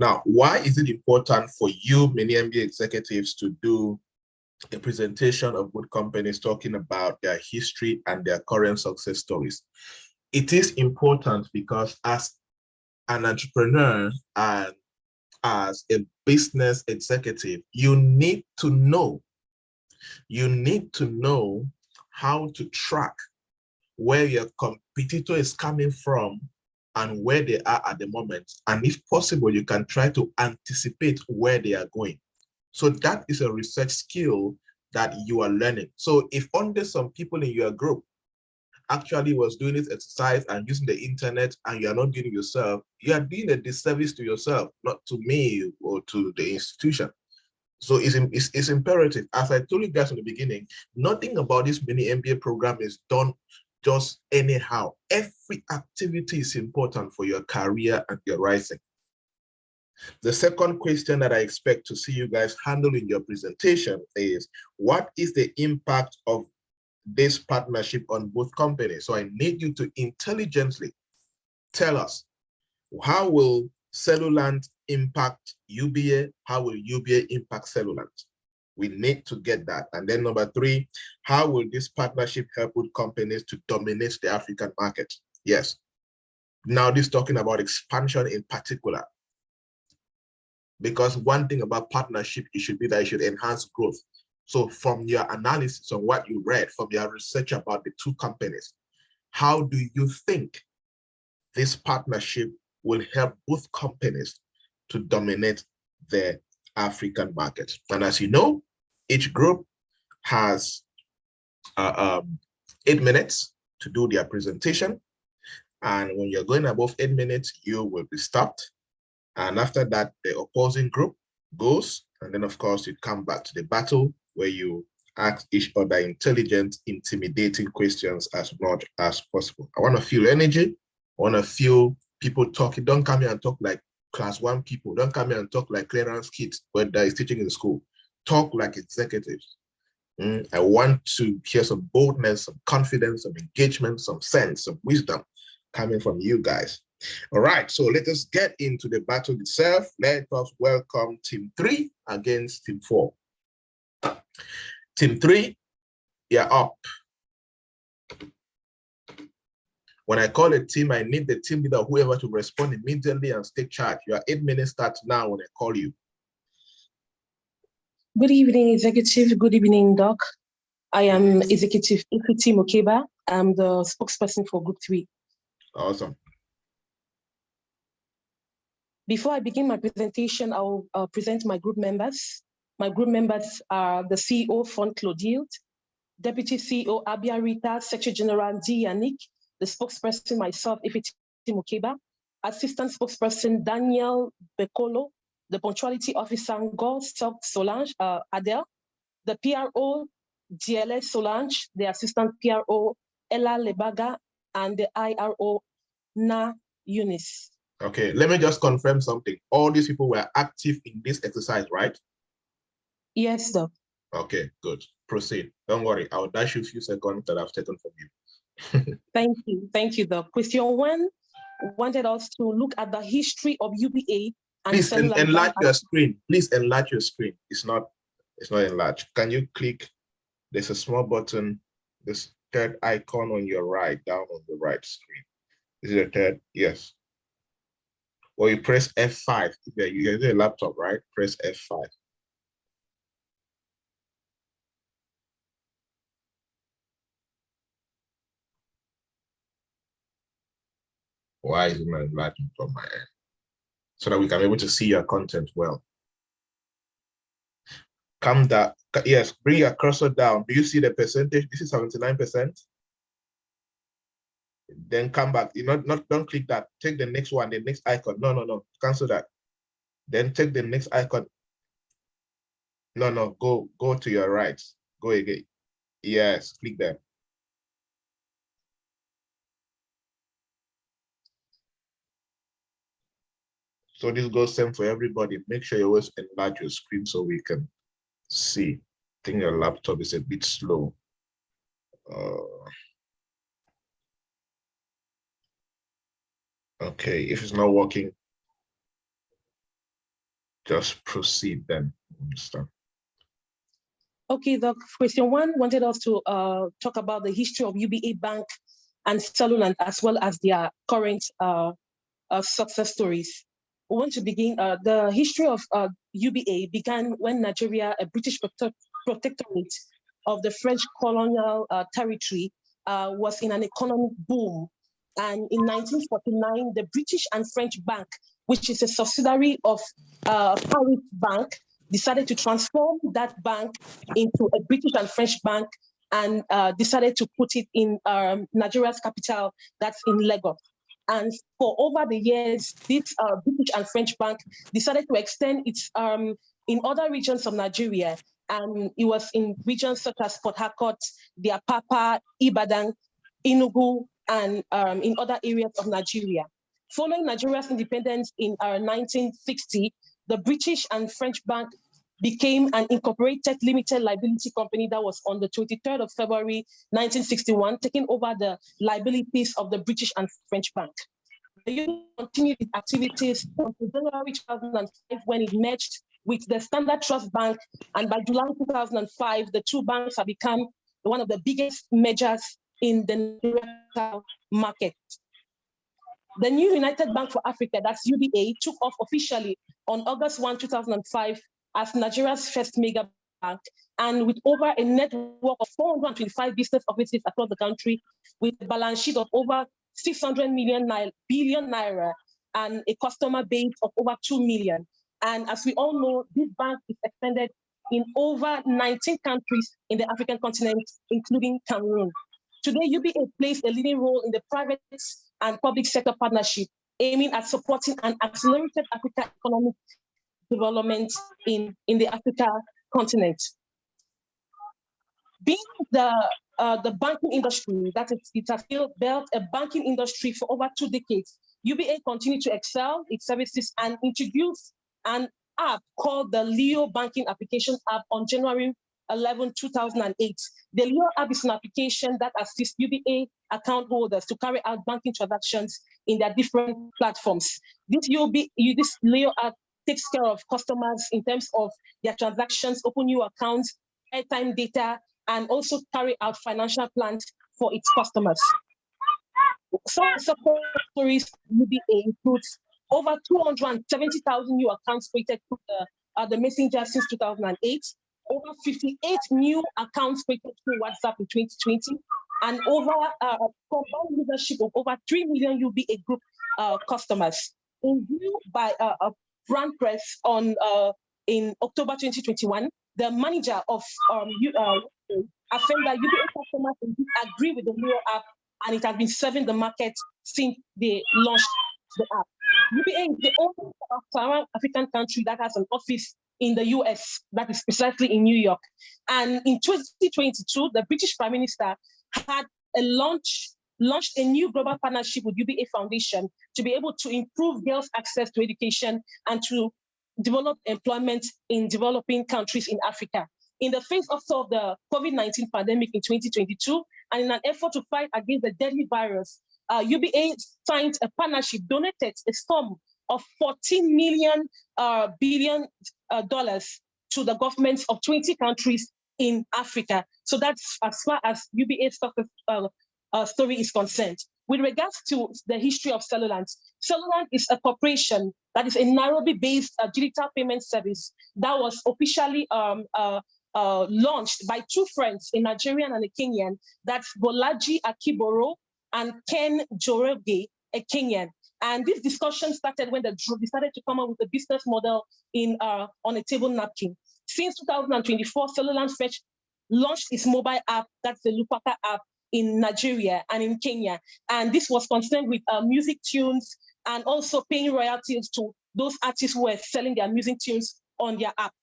Now, why is it important for you, Mini MBA executives, to do a presentation of good companies talking about their history and their current success stories? It is important because as an entrepreneur and as a business executive, you need to know how to track where your competitor is coming from and where they are at the moment. And if possible, you can try to anticipate where they are going. So that is a research skill that you are learning. So if only some people in your group actually was doing this exercise and using the internet and you are not doing it yourself, you are doing a disservice to yourself, not to me or to the institution. So it's imperative. As I told you guys in the beginning, nothing about this Mini MBA program is done just anyhow. Every activity is important for your career and your rising. The second question that I expect to see you guys handle in your presentation is, what is the impact of this partnership on both companies? So I need you to intelligently tell us, how will Cellulant impact UBA? How will UBA impact Cellulant? We need to get that. And then number three, how will this partnership help with companies to dominate the African market? Yes. Now this talking about expansion in particular. Because one thing about partnership, it should be that it should enhance growth. So from your analysis on what you read, from your research about the two companies, how do you think this partnership will help both companies to dominate the African market? And as you know, each group has 8 minutes to do their presentation. And when you're going above 8 minutes, you will be stopped. And after that, the opposing group goes. And then, of course, you come back to the battle where you ask each other intelligent, intimidating questions as much as possible. I want to feel energy. I want to feel people talking. Don't come here and talk like class 1 people. Don't come here and talk like clearance kids when they're teaching in the school. Talk like executives. I want to hear some boldness, some confidence, some engagement, some sense, some wisdom coming from you guys. All right, so let us get into the battle itself. Let us welcome Team 3 against Team 4. Team 3, you're up. When I call a team, I need the team leader, whoever, to respond immediately and take charge. Your 8 minutes start now when I call you. Good evening, executive. Good evening, Doc. I am Executive Ifiti Mokeba. I'm the spokesperson for Group 3. Awesome. Before I begin my presentation, I'll present my group members. My group members are the CEO, Font Clotilde, Deputy CEO, Abia Rita, Secretary General, D. Yannick, the spokesperson, myself, Ifiti Mokeba, Assistant Spokesperson, Daniel Bekolo, the Punctuality Officer, God Solange, Adele, the PRO, DLS Solange, the Assistant PRO, Ella Lebaga, and the IRO, Na Eunice. Okay, let me just confirm something. All these people were active in this exercise, right? Yes, Doc. Okay, good. Proceed. Don't worry. I'll dash you a few seconds that I've taken from you. Thank you, Doc. Question 1 wanted us to look at the history of UBA and please enlarge your screen. Please enlarge your screen. It's not enlarged. Can you click? There's a small button, this third icon on your right, down on the right screen. Is it a third? Yes. Or you press F5. If you're using a laptop, right? Press F5. Why is it not enlarging from my end? So that we can be able to see your content well. Come down. Yes, bring your cursor down. Do you see the percentage? This is 79%. Then come back. Don't click that. Take the next one, the next icon. No. Cancel that. Then take the next icon. No. Go to your right. Go again. Yes, click that. So this goes same for everybody. Make sure you always enlarge your screen so we can see. I think your laptop is a bit slow. Okay, if it's not working, just proceed then. Understand. Okay, the question one wanted us to talk about the history of UBA Bank and Cellulant, as well as their current success stories. We want to begin. The history of UBA began when Nigeria, a British protectorate of the French colonial territory, was in an economic boom. And in 1949, the British and French Bank, which is a subsidiary of Paris Bank, decided to transform that bank into a British and French bank, and decided to put it in Nigeria's capital, that's in Lagos. And for over the years, this British and French bank decided to extend its in other regions of Nigeria. And it was in regions such as Port Harcourt, the Apapa, Ibadan, Enugu, and in other areas of Nigeria. Following Nigeria's independence in 1960, the British and French bank became an incorporated limited liability company that was on the 23rd of February, 1961, taking over the liabilities of the British and French bank. The union continued its activities until January 2005 when it merged with the Standard Trust Bank, and by July 2005, the two banks have become one of the biggest mergers in the Nigerian market. The new United Bank for Africa, that's UBA, took off officially on August 1, 2005 as Nigeria's first mega bank, and with over a network of 425 business offices across the country, with a balance sheet of over 600 billion naira and a customer base of over 2 million. And as we all know, this bank is extended in over 19 countries in the African continent, including Cameroon. Today, UBA plays a leading role in the private and public sector partnership, aiming at supporting an accelerated African economic development in the Africa continent. Being the banking industry, that is, it has built a banking industry for over 2 decades, UBA continued to excel its services and introduced an app called the Leo Banking Application App on January 11, 2008. The Leo app is an application that assists UBA account holders to carry out banking transactions in their different platforms. This Leo app takes care of customers in terms of their transactions, open new accounts, airtime data, and also carry out financial plans for its customers. Some success stories UBA includes over 270,000 new accounts created through the messenger since 2008, over 58 new accounts created through WhatsApp in 2020, and over combined leadership of over 3 million UBA group customers. In view by a brand press in October 2021, the manager of affirmed that UBA customers agree with the Leo app, and it has been serving the market since they launched the app. UBA is the only South African country that has an office in the US, that is precisely in New York. And in 2022, the British Prime Minister had launched a new global partnership with UBA Foundation to be able to improve girls' access to education and to develop employment in developing countries in Africa. In the face also of the COVID-19 pandemic in 2022, and in an effort to fight against the deadly virus, UBA signed a partnership, donated a sum of $14 billion to the governments of 20 countries in Africa. So that's as far as UBA's story is concerned. With regards to the history of Cellulant, Cellulant is a corporation that is a Nairobi-based digital payment service that was officially launched by two friends, a Nigerian and a Kenyan. That's Bolaji Akiboro and Ken Joroge, a Kenyan. And this discussion started when they decided to come up with a business model on a table napkin. Since 2024, Cellular launched its mobile app, that's the Lupaka app, in Nigeria and in Kenya. And this was concerned with music tunes and also paying royalties to those artists who were selling their music tunes on their app.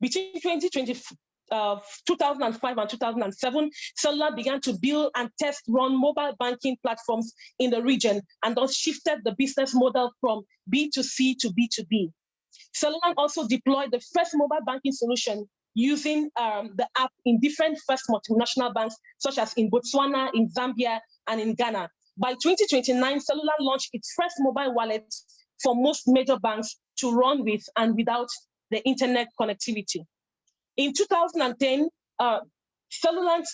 Between 2005 and 2007, Cellular began to build and test run mobile banking platforms in the region, and thus shifted the business model from B2C to B2B. Cellular also deployed the first mobile banking solution using the app in different first multinational banks, such as in Botswana, in Zambia, and in Ghana. By 2029, Cellular launched its first mobile wallet for most major banks to run with and without the internet connectivity. In 2010, Cellulant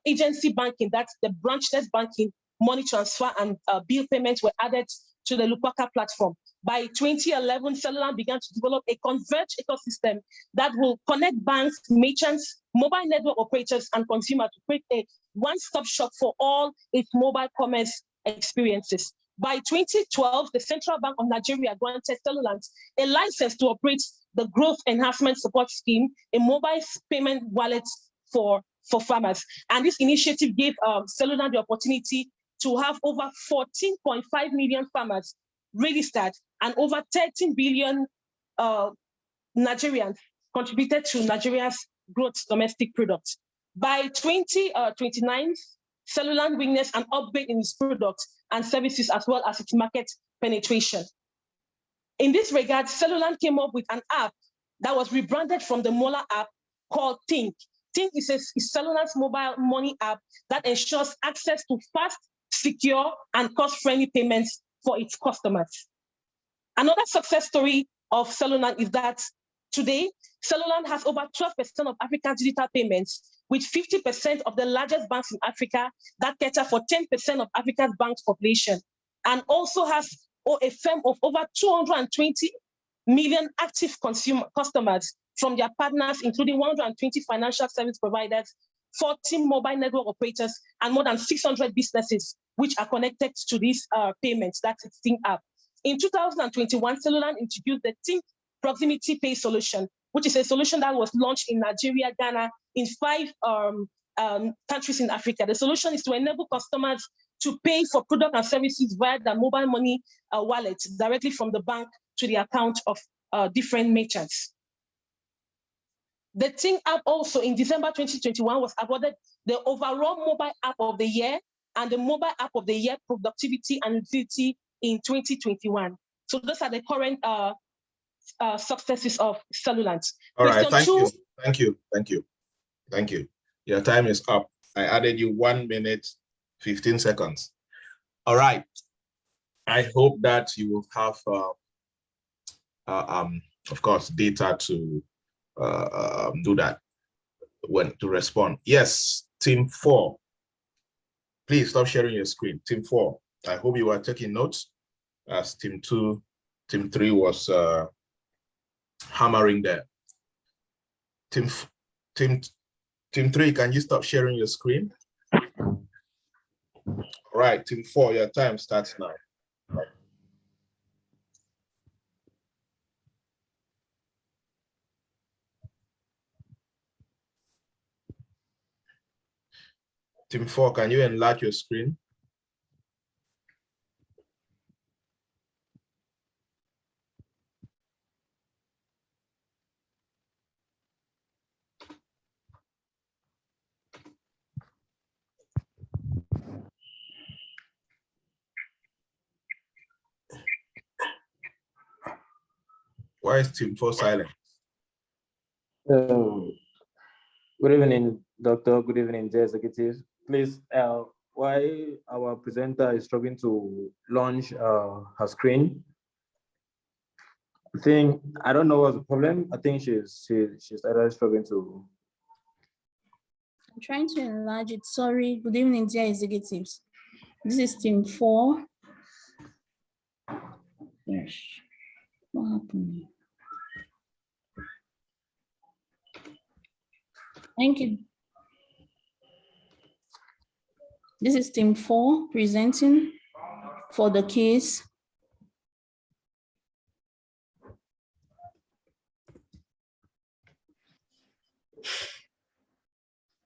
agency banking, that's the branchless banking, money transfer and bill payments were added to the Lupaca platform. By 2011, Cellulant began to develop a converged ecosystem that will connect banks, merchants, mobile network operators, and consumers to create a one-stop shop for all its mobile commerce experiences. By 2012, the Central Bank of Nigeria granted Cellulant a license to operate the Growth Enhancement Support Scheme, a mobile payment wallet for farmers. And this initiative gave Cellulant the opportunity to have over 14.5 million farmers registered and over 13 billion Nigerians contributed to Nigeria's gross domestic product. By 2029, Cellulant witnessed an upgrade in its products and services as well as its market penetration. In this regard, Cellulant came up with an app that was rebranded from the Mola app called Think. Think is Cellulant's mobile money app that ensures access to fast, secure, and cost-friendly payments for its customers. Another success story of Cellulant is that today, Cellulant has over 12% of Africa's digital payments, with 50% of the largest banks in Africa that cater for 10% of Africa's banks population, and also has a firm of over 220 million active customers from their partners, including 120 financial service providers, 14 mobile network operators, and more than 600 businesses which are connected to these payments. That's its Think app. In 2021, Cellulant introduced the Think Proximity Pay solution, which is a solution that was launched in Nigeria, Ghana, in 5 countries in Africa. The solution is to enable customers to pay for products and services via their mobile money wallets directly from the bank to the account of different merchants. The Think app also in December 2021 was awarded the overall mobile app of the year and the mobile app of the year productivity and utility in 2021. So those are the current successes of Cellulant. All right, thank you. Your time is up. I added you 1 minute, 15 seconds. All right. I hope that you will have, of course, data to do that when to respond. Yes, team 4. Please stop sharing your screen. Team 4. I hope you are taking notes, as team 2, team 3 was hammering there. Team 3, can you stop sharing your screen? All right, team 4, your time starts now. Team 4, can you enlarge your screen? Why is team 4 silent? Good evening, Doctor. Good evening, dear executives. Please, why our presenter is struggling to launch her screen? I don't know what's the problem. I think she's either struggling to. I'm trying to enlarge it. Sorry. Good evening, dear executives. This is team 4. Yes. What happened? Thank you. This is team 4 presenting for the case.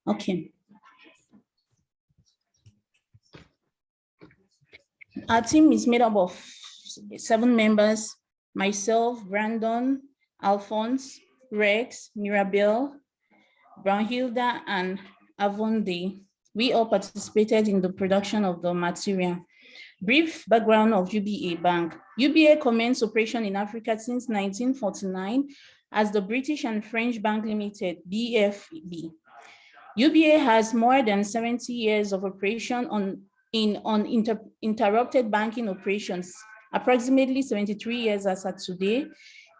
Okay. Our team is made up of 7 members: myself, Brandon, Alphonse, Rex, Mirabel, Brownhilda, and Avonde. We all participated in the production of the material. Brief background of UBA Bank. UBA commenced operation in Africa since 1949 as the British and French Bank Limited, BFB. UBA has more than 70 years of operation on uninterrupted banking operations approximately 73 years as at today.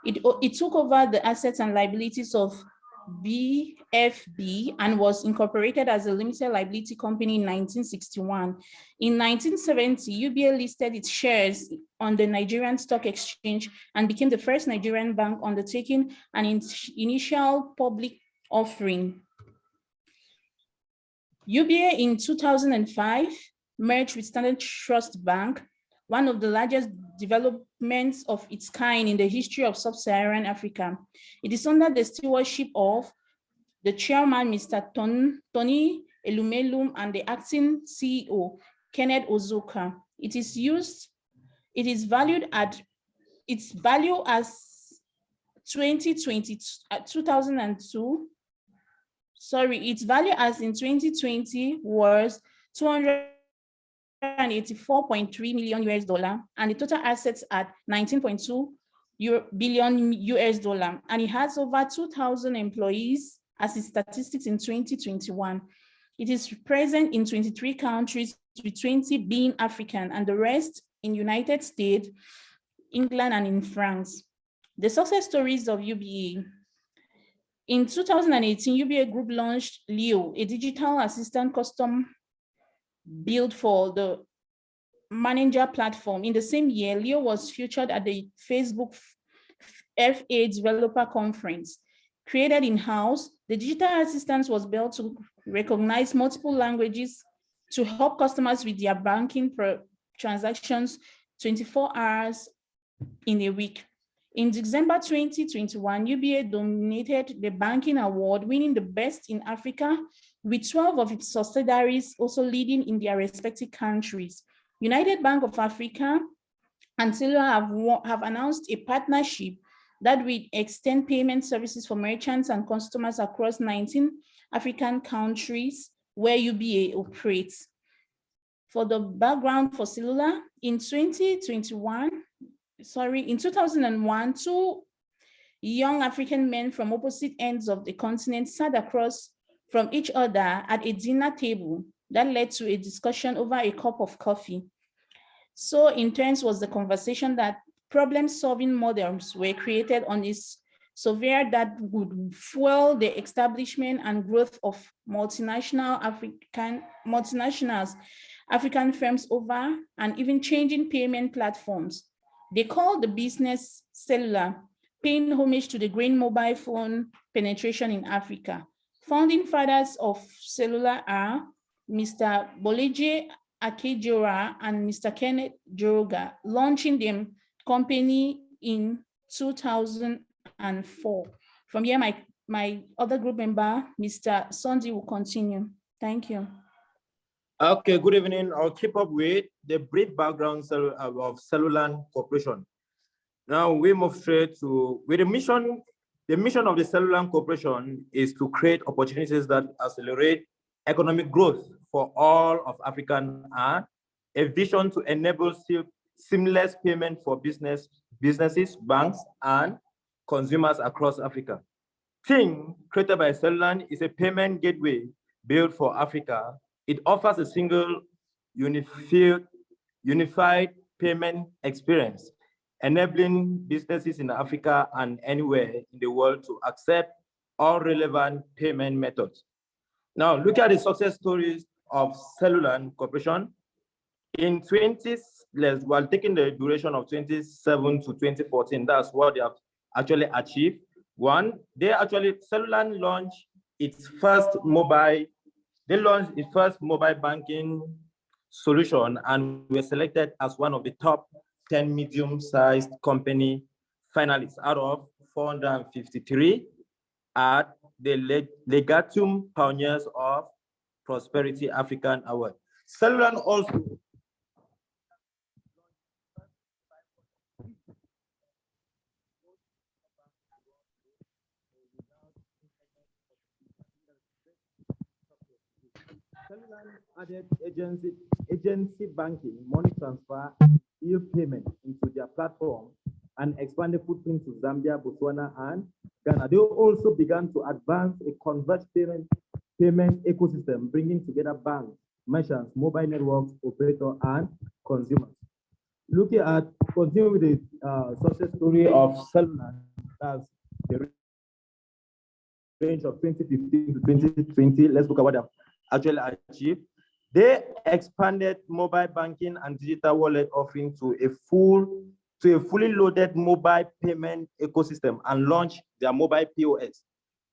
It took over the assets and liabilities of BFB and was incorporated as a limited liability company in 1961. In 1970, UBA listed its shares on the Nigerian Stock Exchange and became the first Nigerian bank undertaking an initial public offering. UBA in 2005 merged with Standard Trust Bank, one of the largest developments of its kind in the history of sub-Saharan Africa. It is under the stewardship of the chairman, Mr. Tony Elumelum, and the acting CEO, Kenneth Ozoka. Its value as 2020 was $284.3 million and the total assets at $19.2 billion, and it has over 2,000 employees as its statistics in 2021. It is present in 23 countries, with 20 being African and the rest in United States, England, and in France. The success stories of UBA. In 2018, UBA Group launched Leo, a digital assistant custom built for the manager platform. In the same year, Leo was featured at the Facebook FA Developer Conference. Created in-house, the digital assistant was built to recognize multiple languages to help customers with their banking transactions 24 hours in a week. In December 2021, UBA dominated the banking award, winning the best in Africa, with 12 of its subsidiaries also leading in their respective countries. United Bank of Africa and Cellular have announced a partnership that will extend payment services for merchants and customers across 19 African countries where UBA operates. For the background for Cellular, in 2001, two young African men from opposite ends of the continent sat across from each other at a dinner table that led to a discussion over a cup of coffee. So intense was the conversation that problem-solving models were created on this software that would fuel the establishment and growth of multinational African firms over and even changing payment platforms. They call the business Cellular, paying homage to the growing mobile phone penetration in Africa. Founding fathers of Cellular are Mr. Boleje Akejora and Mr. Kenneth Joroga, launching the company in 2004. From here, my other group member, Mr. Sondi, will continue. Thank you. Okay, good evening. I'll keep up with the brief background of Cellulant Corporation. Now we move straight to with the mission. The mission of the Cellulant Corporation is to create opportunities that accelerate economic growth for all of African and a vision to enable seamless payment for businesses, banks, and consumers across Africa. Ting, created by Cellulant, is a payment gateway built for Africa. It offers a single unified payment experience, enabling businesses in Africa and anywhere in the world to accept all relevant payment methods. Now, look at the success stories of Cellulant Corporation. In while taking the duration of 2007 to 2014, that's what they have actually achieved. One, Cellulant launched its first mobile banking solution and were selected as one of the top 10 medium-sized company finalists out of 453 at the Legatum Pioneers of Prosperity African Award. Cellulant also added agency banking, money transfer, bill payment into their platform and expanded footprint to Zambia, Botswana, and Ghana. They also began to advance a converged payment ecosystem, bringing together banks, merchants, mobile networks, operators, and consumers. Looking at continue with the success story of Cellular. That's the range of 2015 to 2020. Let's look at what they've actually achieved. They expanded mobile banking and digital wallet offering to a fully loaded mobile payment ecosystem and launched their mobile POS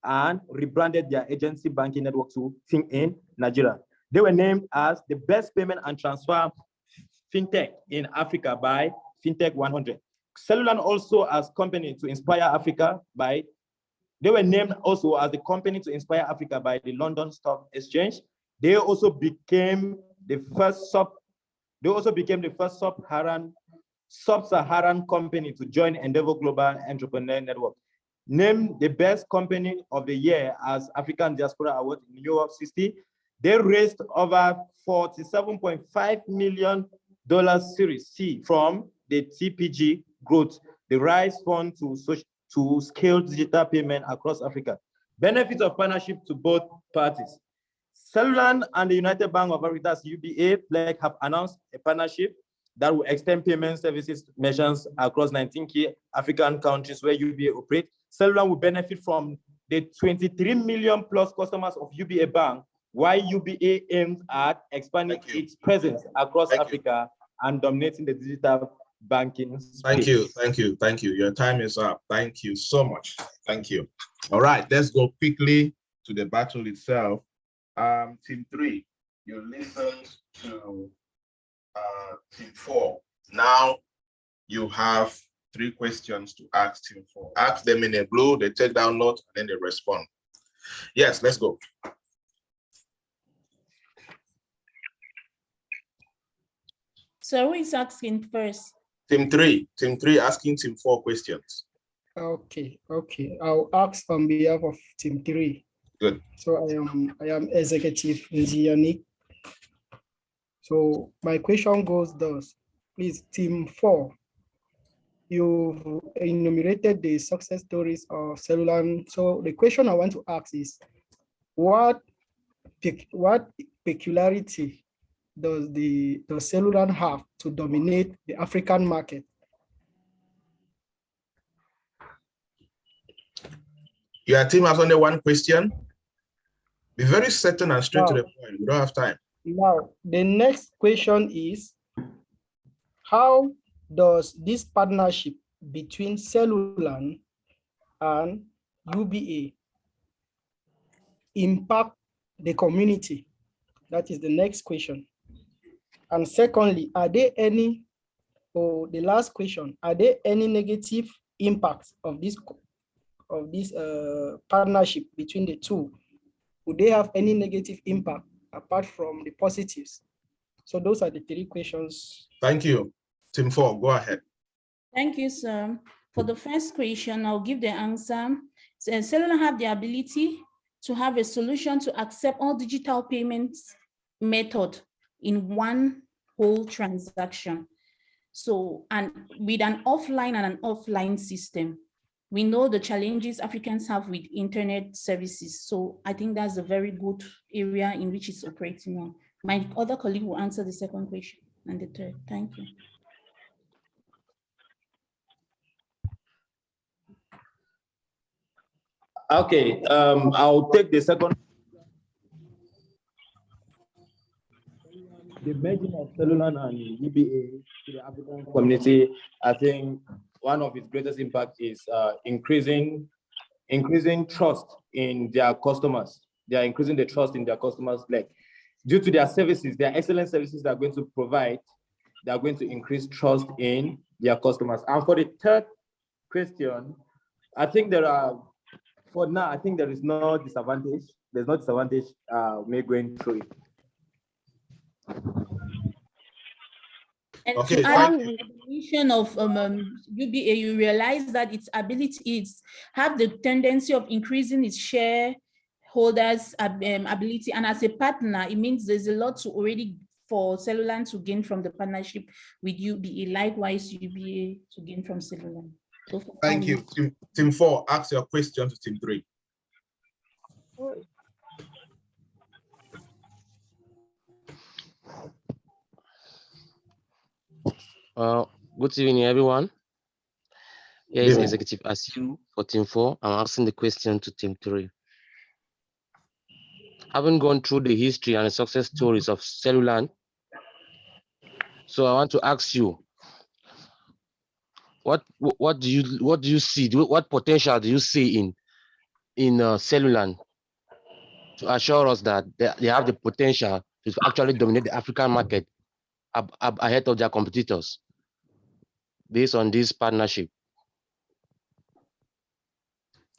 and rebranded their agency banking network to Think in Nigeria. They were named as the best payment and transfer fintech in Africa by Fintech 100. Cellulant also as company to inspire Africa by, they were named also as the company to inspire Africa by the London Stock Exchange. They also became the first sub-Saharan company to join Endeavor Global Entrepreneur Network. Named the best company of the year as African Diaspora Award in New York City. They raised over $47.5 million Series C from the TPG Growth, the Rise Fund to scale digital payment across Africa. Benefits of partnership to both parties. Cellular and the United Bank of Africa's UBA have announced a partnership that will extend payment services measures across 19 key African countries where UBA operates. Cellular will benefit from the 23 million plus customers of UBA Bank, while UBA aims at expanding its presence across Africa and dominating the digital banking space. Thank you. Your time is up. Thank you so much. Thank you. All right, let's go quickly to the battle itself. Team 3, you listened to Team 4. Now you have 3 questions to ask Team 4. Ask them in a blue, they take down notes, and then they respond. Yes, let's go. So who is asking first? Team 3 asking Team 4 questions. Okay. I'll ask on behalf of Team 3. Good. So I am Executive Yannick. So my question goes thus. Please, Team 4, you enumerated the success stories of Cellulon. So the question I want to ask is, what peculiarity does Cellulon have to dominate the African market? Your team has only 1 question. Be very certain and straight to the point. We don't have time. Now, the next question is, how does this partnership between Cellulant and UBA impact the community? That is the next question. And secondly, are there any, or the last question, are there any negative impacts of this partnership between the two? Would they have any negative impact apart from the positives? So those are the 3 questions. Thank you. Team 4, go ahead. Thank you, sir. For the first question, I'll give the answer. Cellular have the ability to have a solution to accept all digital payments method in one whole transaction. So, and with an offline and an offline system. We know the challenges Africans have with internet services. So I think that's a very good area in which it's operating on. My other colleague will answer the second question and the third. Thank you. Okay, I'll take the second. The merging of Cellulant and UBA to the African community, I think one of its greatest impact is increasing trust in their customers. They are increasing the trust in their customers, like due to their services, their excellent services they are going to provide, they are going to increase trust in their customers. And for the third question, I think there are, for now, I think there is no disadvantage. There's no disadvantage me going through it. And Okay, to add on the definition of UBA, you realize that its ability is have the tendency of increasing its shareholders' ability, and as a partner, it means there's a lot to already for Cellular to gain from the partnership with UBA. Likewise, UBA to gain from Cellular. So thank you. Team 4, ask your question to Team 3. Good evening, everyone. Here is Yeah. Executive Asiu for Team 4. I'm asking the question to Team 3. Having gone through the history and the success stories of Cellulant, so I want to ask you, what do you see? What potential do you see in Cellulant to assure us that they have the potential to actually dominate the African market ahead of their competitors based on this partnership?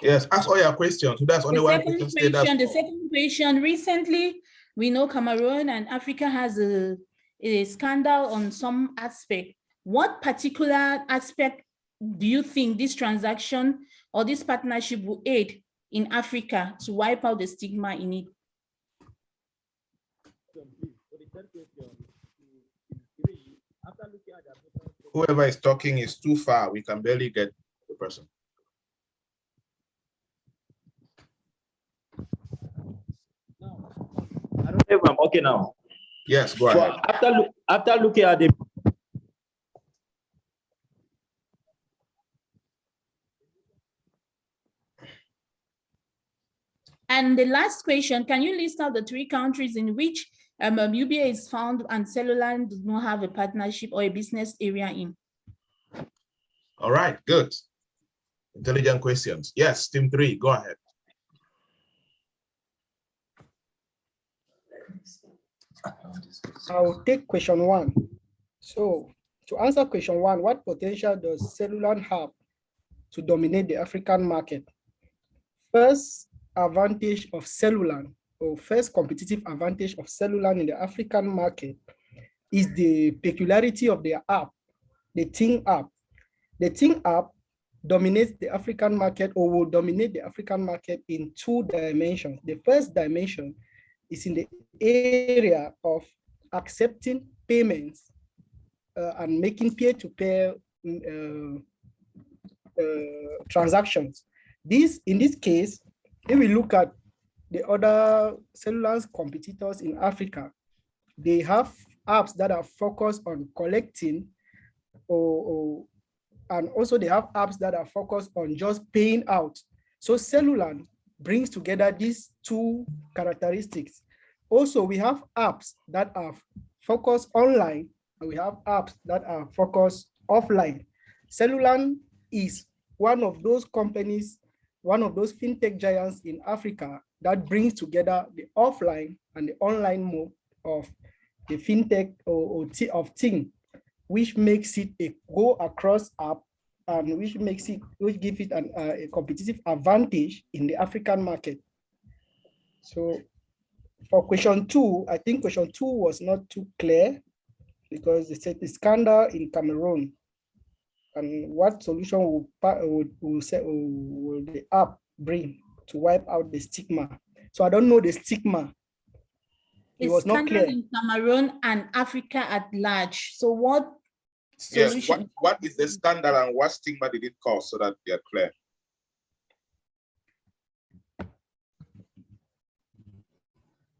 Yes, ask all your questions. That's only one question. The second question, recently, we know Cameroon and Africa has a scandal on some aspect. What particular aspect do you think this transaction or this partnership will aid in Africa to wipe out the stigma in it? Whoever is talking is too far. We can barely get the person. I don't know if I'm okay now. Yes, go ahead. After looking at the And the last question, can you list out the 3 countries in which UBA is found and Cellular does not have a partnership or a business area in? All right, good. Intelligent questions. Yes, Team 3, go ahead. I'll take question 1. So to answer question 1, what potential does Cellular have to dominate the African market? First advantage of Cellular, or first competitive advantage of Cellular in the African market is the peculiarity of their app, the Ting app. The Ting app dominates the African market, or will dominate the African market in 2 dimensions. The first dimension is in the area of accepting payments and making peer-to-peer transactions. In this case, if we look at the other cellular competitors in Africa, they have apps that are focused on collecting, and also they have apps that are focused on just paying out. So Cellular brings together these 2 characteristics. Also, we have apps that are focused online, and we have apps that are focused offline. Cellular is one of those companies, one of those fintech giants in Africa that brings together the offline and the online mode of the fintech of Ting, which makes it a go across app, and which gives it a competitive advantage in the African market. So for question 2, I think question 2 was not too clear, because they said the scandal in Cameroon, and what solution will the app bring to wipe out the stigma? So I don't know the stigma. It was not clear. In Cameroon and Africa at large. So what solution? Yes, what is the scandal and what stigma did it cause, so that they are clear?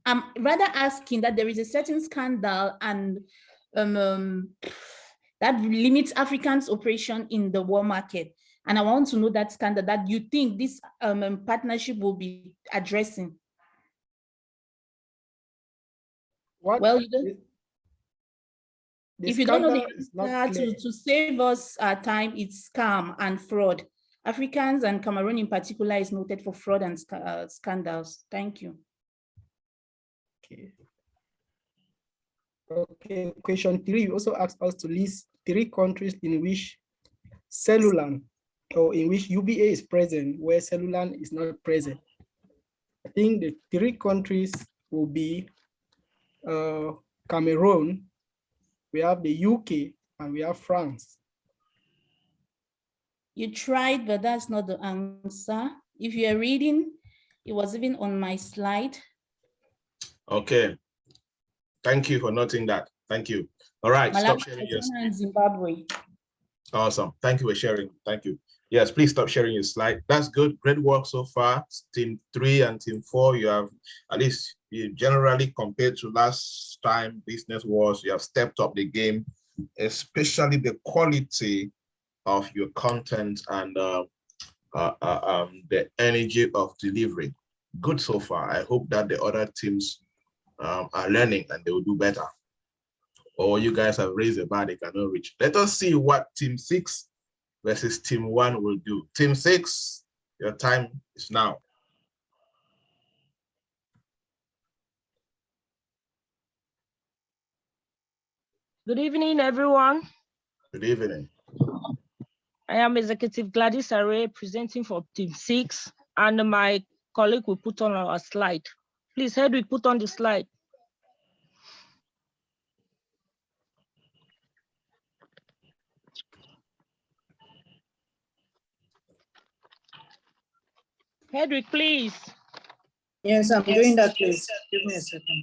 I'm rather asking that there is a certain scandal and that limits Africans' operation in the world market. And I want to know that scandal that you think this partnership will be addressing. Well, if you don't know the answer, to save us time, it's scam and fraud. Africans and Cameroon in particular is noted for fraud and scandals. Thank you. Okay, question 3 also asked us to list 3 countries in which Cellulon, or in which UBA is present, where Cellulon is not present. I think the 3 countries will be Cameroon, we have the UK, and we have France. You tried, but that's not the answer. If you're reading, it was even on my slide. Okay. Thank you for noting that. Thank you. All right, Malawi, stop sharing your slide. Zimbabwe. Awesome. Thank you for sharing. Thank you. Yes, please stop sharing your slide. That's good. Great work so far. Team 3 and Team 4, you have, at least you generally compared to last time business was, you have stepped up the game especially the quality of your content and the energy of delivery. Good so far. I hope that the other teams are learning and they will do better. Or you guys have raised a bar they cannot reach. Let us see what Team 6 versus Team 1 will do. Team 6, your time is now. Good evening, everyone. Good evening. I am Executive Gladys Array, presenting for Team 6, and my colleague will put on our slide. Please, Hedwig, put on the slide. Hedwig, please. Yes, I'm doing that, please. Give me a second.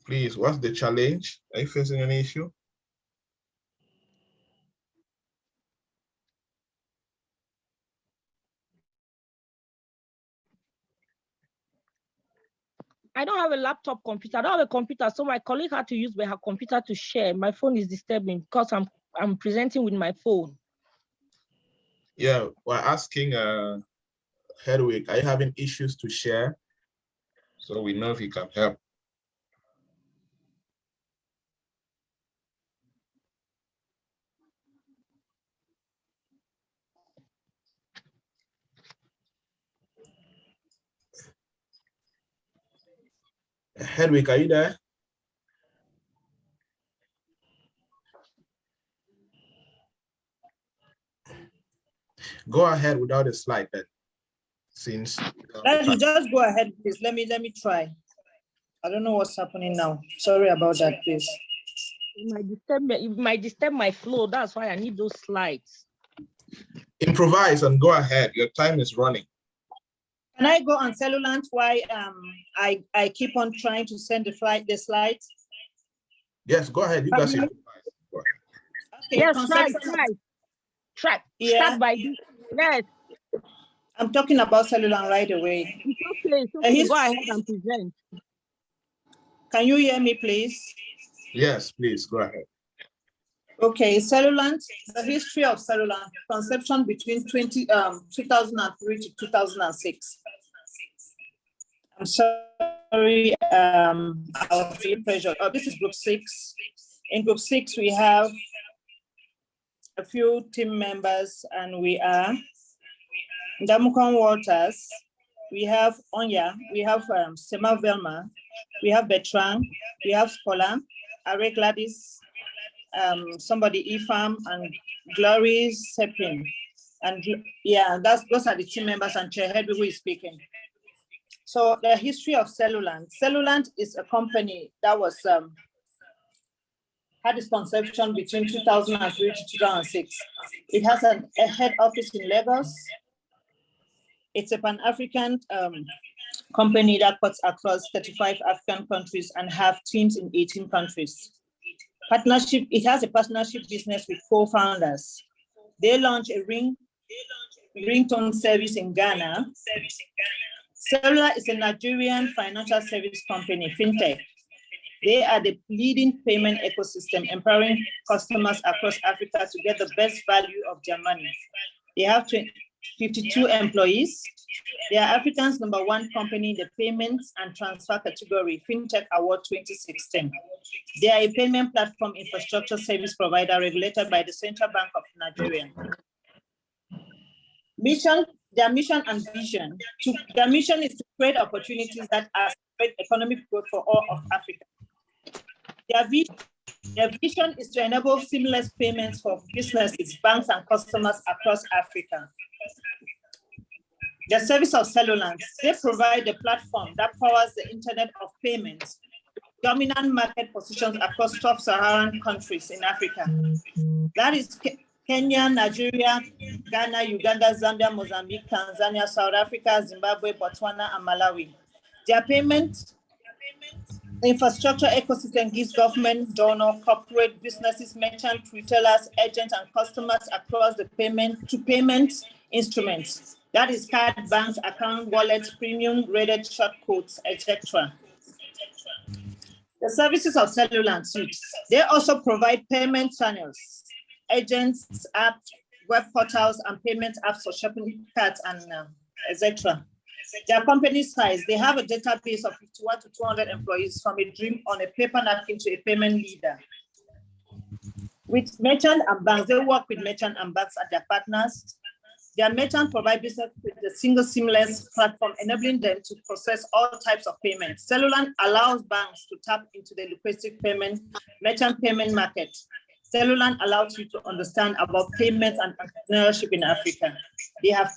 Please, what's the challenge? Are you facing any issue? I don't have a laptop computer. I don't have a computer, so my colleague had to use her computer to share. My phone is disturbing because I'm presenting with my phone. Yeah, we're asking Hedwig, are you having issues to share? So we know if you can help. Hedwig, are you there? Go ahead without a slide then, since You just go ahead, please. Let me try. I don't know what's happening now. Sorry about that, please. It might disturb my flow. That's why I need those slides. Improvise and go ahead. Your time is running. Can I go on Cellulant while I keep on trying to send the slides? Yes, go ahead. You guys improvise. Go ahead. Okay, yes, try. Yeah. Start by this. Yes. I'm talking about Cellulant right away. It's okay. Go ahead and present. Can you hear me, please? Yes, please, go ahead. Okay, Cellulant, the history of Cellulant, conception between 2003 to 2006. I'm sorry, I was really pressured. Oh, this is group 6. In group 6, we have a few team members, and we are Ndamukon Waters, we have Onya, we have Sema Velma, we have Bertrand, we have Scholar, Are Gladys, somebody Ifam, and Glory Sepin. And yeah, those are the team members, and Chair Hedwig who is speaking. So the history of Cellulant. Cellulant is a company that was had its conception between 2003 to 2006. It has a head office in Lagos. It's a Pan-African company that cuts across 35 African countries and have teams in 18 countries. It has a partnership business with co-founders. They launched a ringtone service in Ghana. Cellular is a Nigerian financial service company, fintech. They are the leading payment ecosystem, empowering customers across Africa to get the best value of their money. They have 52 employees. They are Africa's #1 company in the payments and transfer category, FinTech Award 2016. They are a payment platform infrastructure service provider regulated by the Central Bank of Nigeria. Their mission and vision. Their mission is to create opportunities that accelerate economic growth for all of Africa. Their vision is to enable seamless payments for businesses, banks, and customers across Africa. The service of Cellulant, they provide a platform that powers the Internet of Payments, dominant market positions across sub-Saharan countries in Africa. That is Kenya, Nigeria, Ghana, Uganda, Zambia, Mozambique, Tanzania, South Africa, Zimbabwe, Botswana, and Malawi. Their payment infrastructure ecosystem gives government, donor, corporate, businesses, merchants, retailers, agents, and customers across the payment instruments. That is card, banks, account, wallets, premium, rated short codes, etc. The services of Cellulant suite. They also provide payment channels, agents, apps, web portals, and payment apps for shopping carts and etc. Their company size, they have a database of 51 to 200 employees, from a dream on a paper napkin to a payment leader. With merchant and banks, they work with merchant and banks as their partners. Their merchant provide business with a single seamless platform, enabling them to process all types of payments. Cellular allows banks to tap into the lucrative merchant payment market. Cellular allows you to understand about payments and entrepreneurship in Africa. They have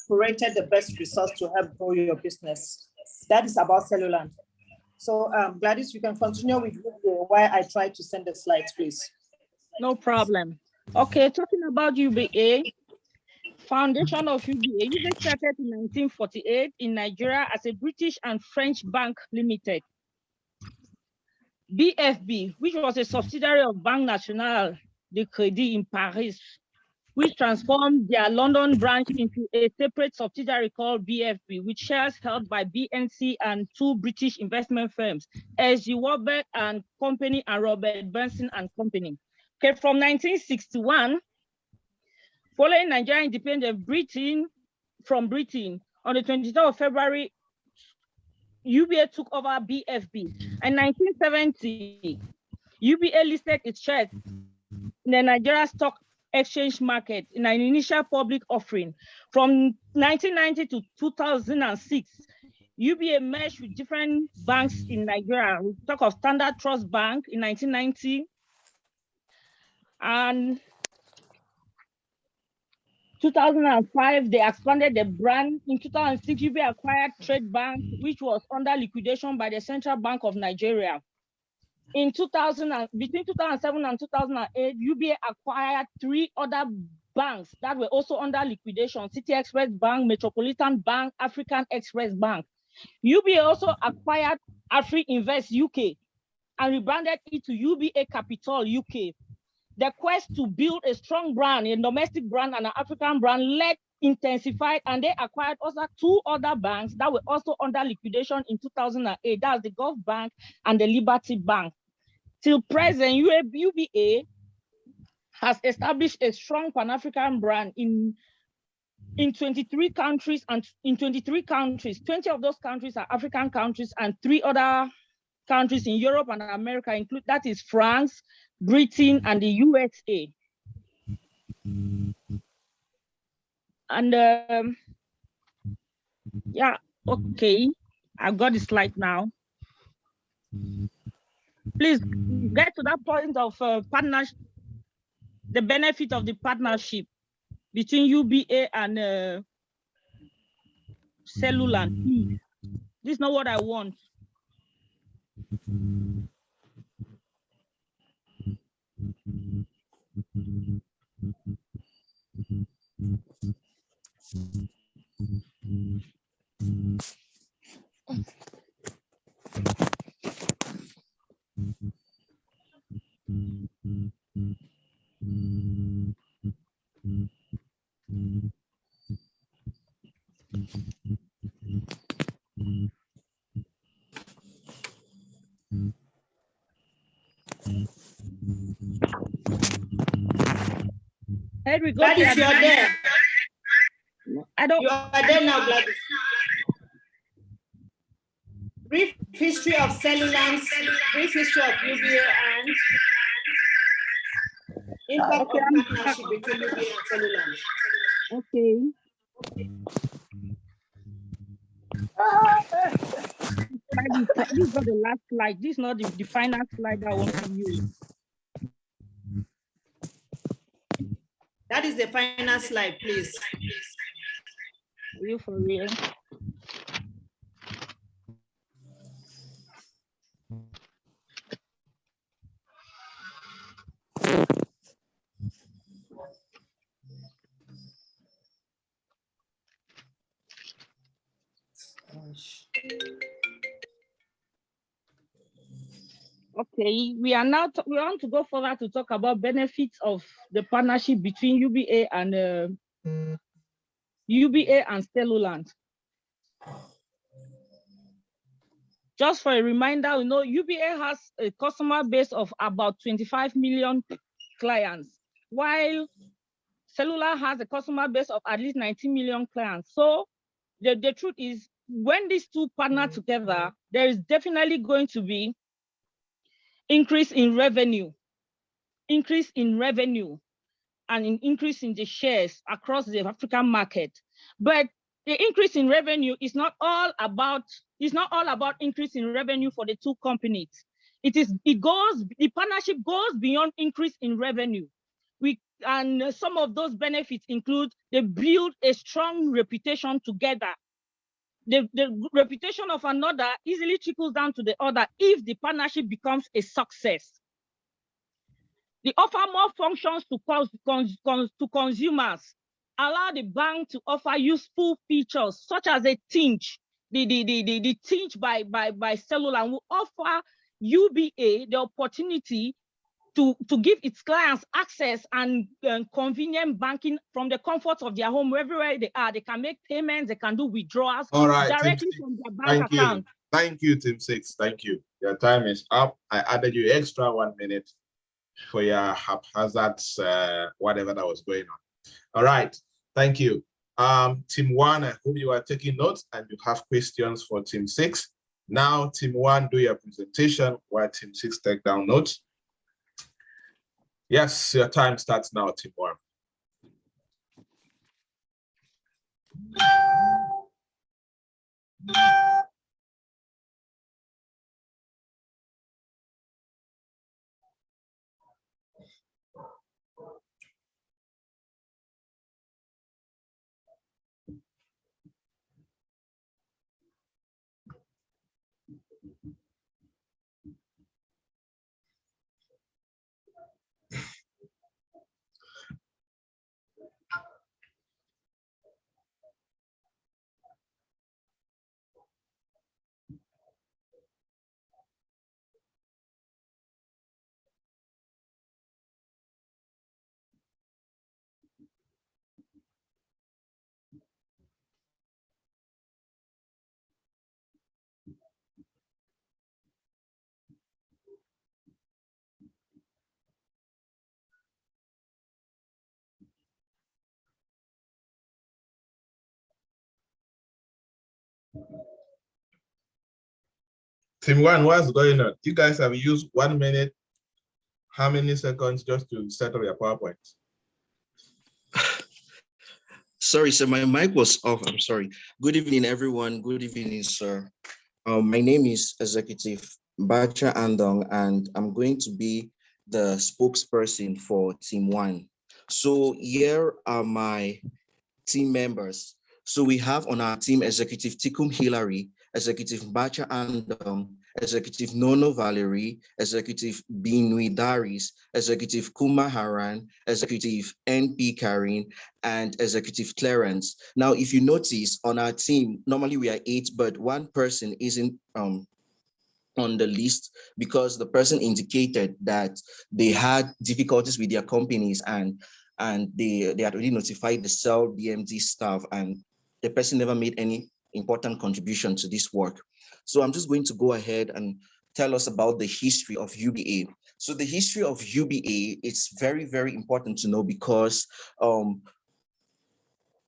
curated the best resource to help grow your business. That is about Cellular. So Gladys, you can continue with why I tried to send the slides, please. No problem. Okay, talking about UBA, foundation of UBA. UBA started in 1948 in Nigeria as a British and French bank limited. BFB, which was a subsidiary of Banque Nationale de Crédit in Paris, which transformed their London branch into a separate subsidiary called BFB, with shares held by BNC and two British investment firms, Joybert and Company and Robert Benson and Company. Okay, from 1961, following Nigerian independence from Britain, on the 23rd of February, UBA took over BFB. In 1970, UBA listed its shares in the Nigeria Stock Exchange market in an initial public offering. From 1990 to 2006, UBA merged with different banks in Nigeria. We talk of Standard Trust Bank in 1990, and 2005, they expanded the brand. In 2006, UBA acquired Trade Bank, which was under liquidation by the Central Bank of Nigeria. In between 2007 and 2008, UBA acquired three other banks that were also under liquidation: City Express Bank, Metropolitan Bank, African Express Bank. UBA also acquired Afri Invest UK and rebranded it to UBA Capital UK. The quest to build a strong brand, a domestic brand and an African brand, intensified, and they acquired also two other banks that were also under liquidation in 2008. That's the Gulf Bank and the Liberty Bank. Till present, UBA has established a strong Pan-African brand in 23 countries, and in 23 countries, 20 of those countries are African countries, and 3 other countries in Europe and America include, that is France, Britain, and the USA. And yeah, okay, I've got the slide now. Please get to that point of partnership, the benefit of the partnership between UBA and Cellulant. Please. This is not what I want. Here we go. Gladys, you're there. I don't. You are there now, Gladys. Brief history of Cellulant, brief history of UBA, and impact of partnership between UBA and Cellulant. Okay. This is not the last slide. This is not the final slide I want to use. That is the final slide, please. Are you for real? Okay, we want to go further to talk about benefits of the partnership between UBA and Cellulant. Just for a reminder, UBA has a customer base of about 25 million clients, while Cellular has a customer base of at least 19 million clients. So the truth is, when these two partner together, there is definitely going to be increase in revenue, and an increase in the shares across the African market. But the increase in revenue is not all about increase in revenue for the two companies. The partnership goes beyond increase in revenue. And some of those benefits include they build a strong reputation together. The reputation of another easily trickles down to the other if the partnership becomes a success. They offer more functions to consumers, allow the bank to offer useful features such as a tinge. The tinge by Cellulon will offer UBA the opportunity to give its clients access and convenient banking from the comfort of their home, wherever they are. They can make payments, they can do withdrawals directly from their bank account. Thank you, Team 6. Thank you. Your time is up. I added you extra 1 minute for your haphazard, whatever that was going on. All right. Thank you. Team 1, I hope you are taking notes and you have questions for Team 6. Now, Team 1, do your presentation while Team 6 take down notes. Yes, your time starts now, Team 1. Team 1, what's going on? You guys have used 1 minute. How many seconds just to set up your PowerPoint? Sorry, sir, my mic was off. I'm sorry. Good evening, everyone. Good evening, sir. My name is Executive Bacha Andong, and I'm going to be the spokesperson for Team 1. So here are my team members. So we have on our team Executive Tikum Hillary, Executive Bacha Andong, Executive Nono Valerie, Executive Binui Daris, Executive Kuma Haran, Executive NP Karin, and Executive Clarence. Now, if you notice on our team, normally we are 8, but one person isn't on the list because the person indicated that they had difficulties with their companies and they had already notified the Cell BMD staff, and the person never made any important contribution to this work. So I'm just going to go ahead and tell us about the history of UBA. So the history of UBA is very, very important to know because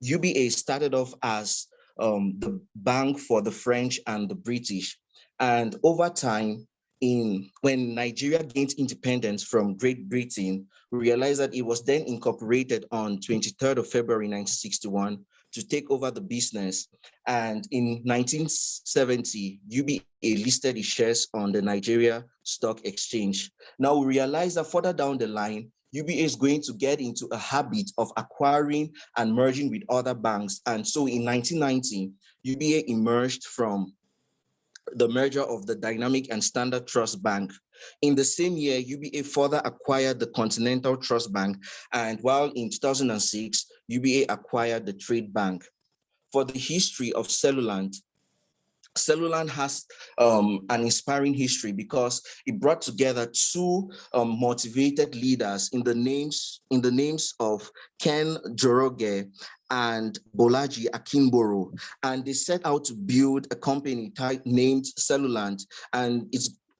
UBA started off as the bank for the French and the British. And over time, when Nigeria gained independence from Great Britain, we realized that it was then incorporated on 23rd of February 1961 to take over the business. And in 1970, UBA listed its shares on the Nigeria Stock Exchange. Now we realize that further down the line, UBA is going to get into a habit of acquiring and merging with other banks. And so in 1990, UBA emerged from the merger of the Dynamic and Standard Trust Bank. In the same year, UBA further acquired the Continental Trust Bank, and while in 2006, UBA acquired the Trade Bank. For the history of Cellulant, Cellulant has an inspiring history because it brought together two motivated leaders in the names of Ken Joroge and Bolaji Akinboro, and they set out to build a company named Cellulant, and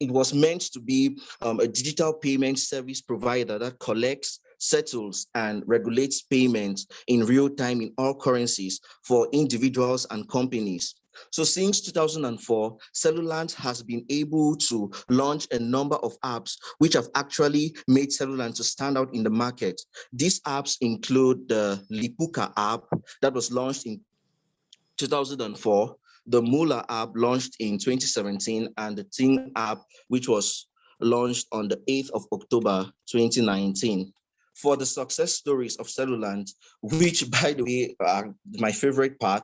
it was meant to be a digital payment service provider that collects, settles, and regulates payments in real time in all currencies for individuals and companies. So since 2004, Cellulant has been able to launch a number of apps which have actually made Cellulant to stand out in the market. These apps include the Lipuka app that was launched in 2004, the Mula app launched in 2017, and the Ting app, which was launched on the 8th of October, 2019. For the success stories of Cellulant, which by the way are my favorite part,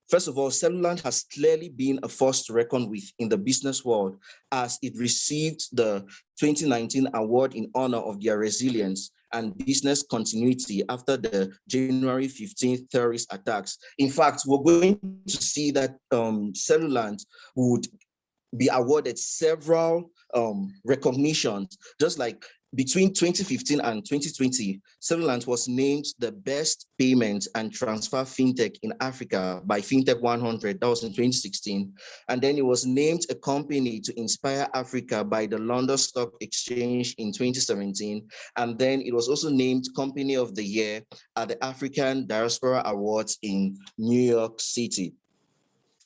first of all, Cellulant has clearly been a force to reckon with in the business world as it received the 2019 award in honor of their resilience and business continuity after the January 15th terrorist attacks. In fact, we're going to see that Cellulant would be awarded several recognitions, just like between 2015 and 2020, Cellulant was named the best payment and transfer fintech in Africa by Fintech 100. That was in 2016. And then it was named a company to inspire Africa by the London Stock Exchange in 2017. And then it was also named Company of the Year at the African Diaspora Awards in New York City.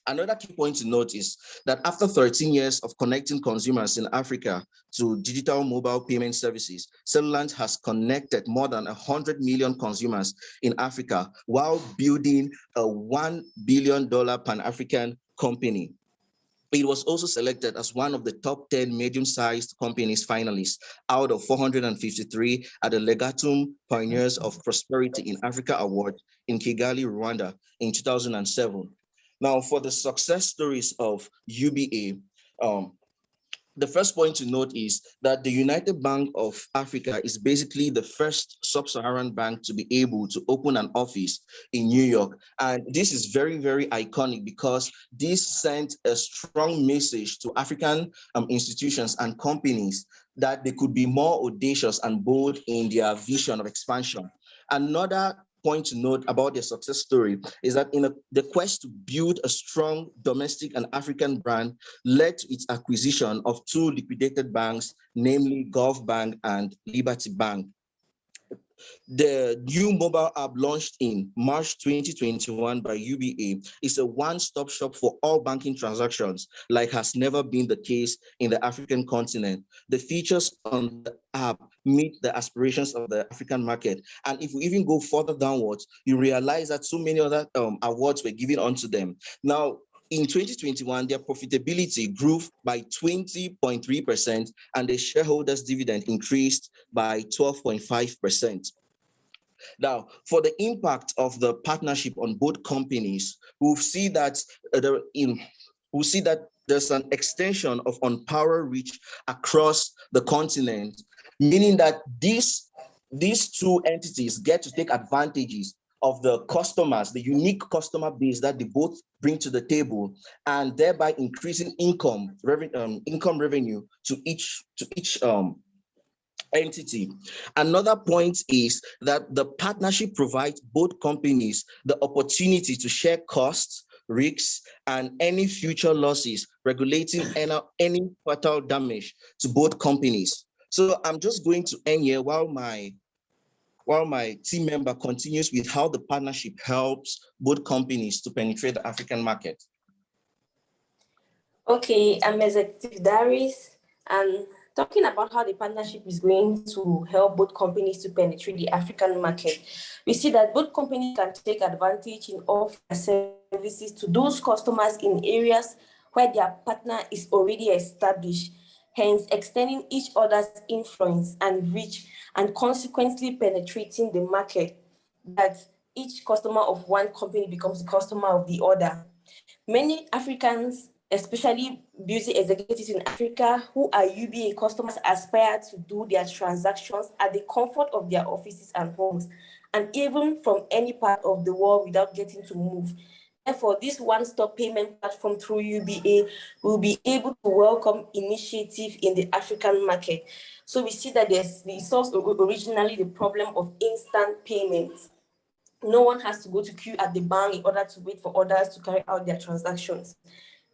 Another key point to note is that after 13 years of connecting consumers in Africa to digital mobile payment services, Cellulant has connected more than 100 million consumers in Africa while building a $1 billion Pan-African company. It was also selected as one of the top 10 medium-sized companies finalists out of 453 at the Legatum Pioneers of Prosperity in Africa Award in Kigali, Rwanda in 2007. Now, for the success stories of UBA, the first point to note is that the United Bank of Africa is basically the first sub-Saharan bank to be able to open an office in New York. And this is very, very iconic because this sent a strong message to African institutions and companies that they could be more audacious and bold in their vision of expansion. Another point to note about their success story is that in the quest to build a strong domestic and African brand led to its acquisition of two liquidated banks, namely Gulf Bank and Liberty Bank. The new mobile app launched in March 2021 by UBA is a one-stop shop for all banking transactions, like has never been the case in the African continent. The features on the app meet the aspirations of the African market. And if we even go further downwards, you realize that so many other awards were given onto them. Now, in 2021, their profitability grew by 20.3% and the shareholders' dividend increased by 12.5%. Now, for the impact of the partnership on both companies, we'll see that there's an extension of On-Power reach across the continent, meaning that these two entities get to take advantages of the customers, the unique customer base that they both bring to the table, and thereby increasing income revenue to each entity. Another point is that the partnership provides both companies the opportunity to share costs, risks, and any future losses, regulating any fatal damage to both companies. So I'm just going to end here while my team member continues with how the partnership helps both companies to penetrate the African market. Okay, I'm Executive Darius, and talking about how the partnership is going to help both companies to penetrate the African market. We see that both companies can take advantage in offering services to those customers in areas where their partner is already established, hence extending each other's influence and reach, and consequently penetrating the market, that each customer of one company becomes the customer of the other. Many Africans, especially beauty executives in Africa who are UBA customers, aspire to do their transactions at the comfort of their offices and homes, and even from any part of the world without getting to move. Therefore, this one-stop payment platform through UBA will be able to welcome initiative in the African market. So we see that we solved originally the problem of instant payments. No one has to go to queue at the bank in order to wait for others to carry out their transactions.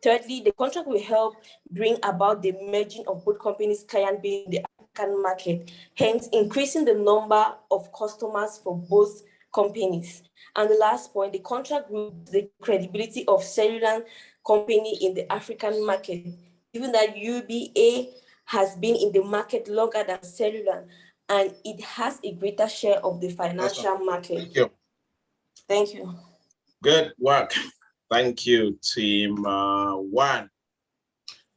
Thirdly, the contract will help bring about the merging of both companies' client base in the African market, hence increasing the number of customers for both companies. And the last point, the contract will boost the credibility of Cellulant company in the African market, given that UBA has been in the market longer than Cellular, and it has a greater share of the financial market. Thank you. Thank you. Good work. Thank you, team 1.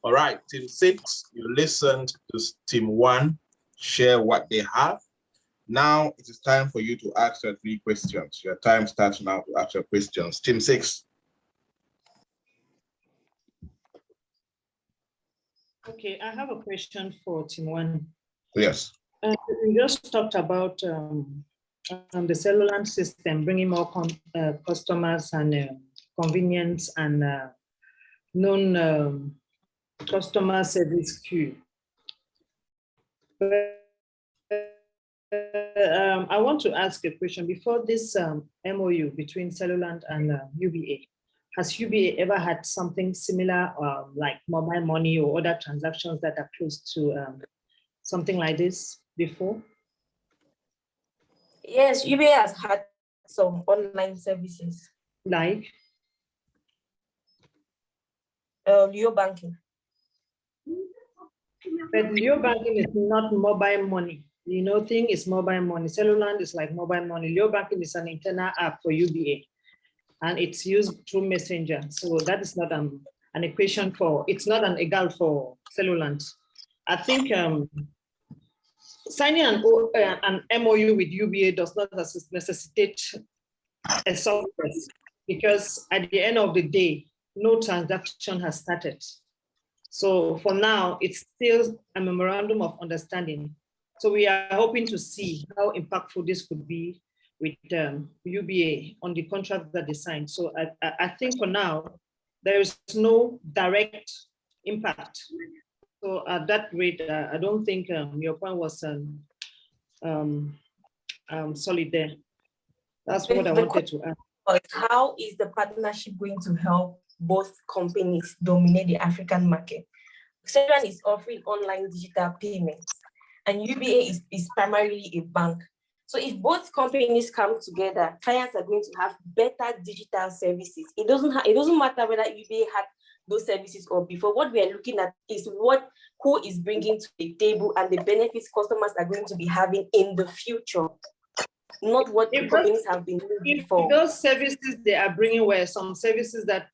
All right, team 6, you listened to team 1 share what they have. Now it is time for you to ask your 3 questions. Your time starts now to ask your questions. Team 6. Okay, I have a question for team 1. Yes. We just talked about the Cellular system, bringing more customers and convenience and non-customer service queue. I want to ask a question. Before this MOU between Cellulant and UBA, has UBA ever had something similar, like mobile money or other transactions that are close to something like this before? Yes, UBA has had some online services. Like? Leo banking. But Leo banking is not mobile money. The thing is mobile money. Cellular is like mobile money. Leo banking is an internal app for UBA, and it's used through Messenger. So that is not an equation for, it's not an egal for Cellular. I think signing an MOU with UBA does not necessitate a software, because at the end of the day, no transaction has started. So for now, it's still a memorandum of understanding. So we are hoping to see how impactful this could be with UBA on the contract that they signed. So I think for now, there is no direct impact. So at that rate, I don't think your point was solid there. That's what I wanted to add. How is the partnership going to help both companies dominate the African market? Cellular is offering online digital payments, and UBA is primarily a bank. So if both companies come together, clients are going to have better digital services. It doesn't matter whether UBA had those services or before. What we are looking at is who is bringing to the table and the benefits customers are going to be having in the future, not what the companies have been doing before. Those services they are bringing were some services that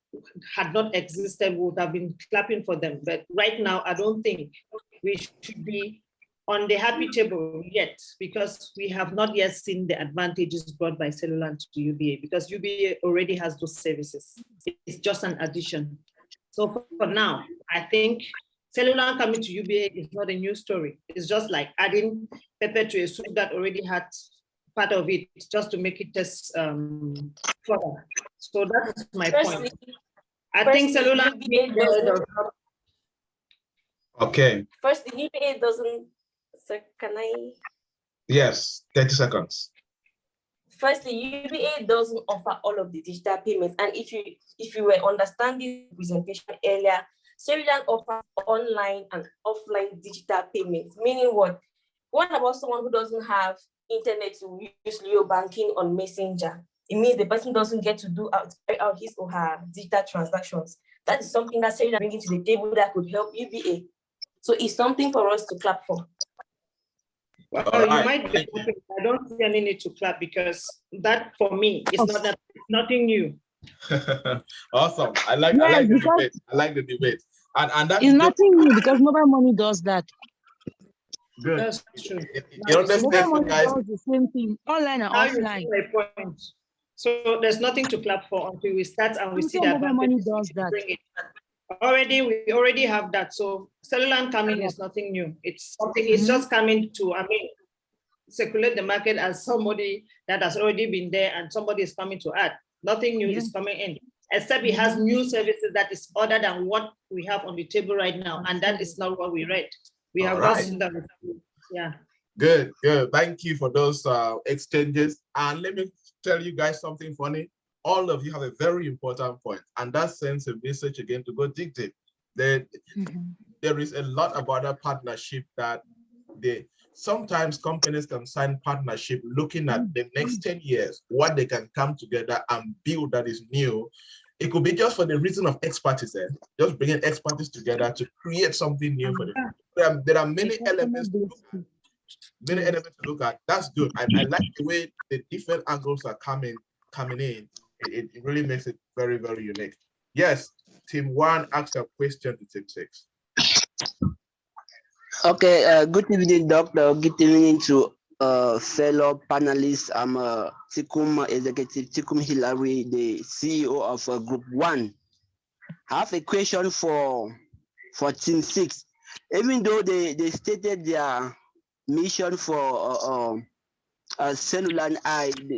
had not existed, would have been clapping for them. But right now, I don't think we should be on the happy table yet, because we have not yet seen the advantages brought by Cellular to UBA, because UBA already has those services. It's just an addition. So for now, I think Cellular coming to UBA is not a new story. It's just like adding pepper to a soup that already had part of it, just to make it test further. So that is my point. I think Cellular. Okay. First, the UBA doesn't. So can I? Yes, 30 seconds. Firstly, UBA doesn't offer all of the digital payments, and if you were understanding the presentation earlier, Cellular offers online and offline digital payments. Meaning what? What about someone who doesn't have internet to use Leo banking on Messenger? It means the person doesn't get to carry out his or her digital transactions. That is something that Cellular bringing to the table that could help UBA. So it's something for us to clap for. Well, you might be clapping. I don't see any need to clap, because that for me is nothing new. Awesome. I like the debate. I like the debate. And that is nothing new, because mobile money does that. Good. That's true. You understand, mobile money guys? does the same thing, online and offline. Point. So there's nothing to clap for until we start and we see that mobile money does that. We already have that. So Cellular coming is nothing new. It's something. It's just coming to, circulate the market as somebody that has already been there, and somebody is coming to add. Nothing new is coming in. except it has new services that is other than what we have on the table right now. And that is not what we read. We have just seen that. Yeah. Good, good. Thank you for those exchanges. And let me tell you guys something funny. All of you have a very important point, and that sends a message again to go dig deep. There is a lot about a partnership that sometimes companies can sign partnership looking at the next 10 years, what they can come together and build that is new. It could be just for the reason of expertise, just bringing expertise together to create something new for them. There are many elements to look at. That's good. I like the way the different angles are coming in. It really makes it very, very unique. Yes, team 1 asked a question to team 6. Okay, good evening, Doctor. Good evening to fellow panelists. I'm Tikum Executive Tikum Hillary, the CEO of Group 1. I have a question for Team 6. Even though they stated their mission for Cellulant,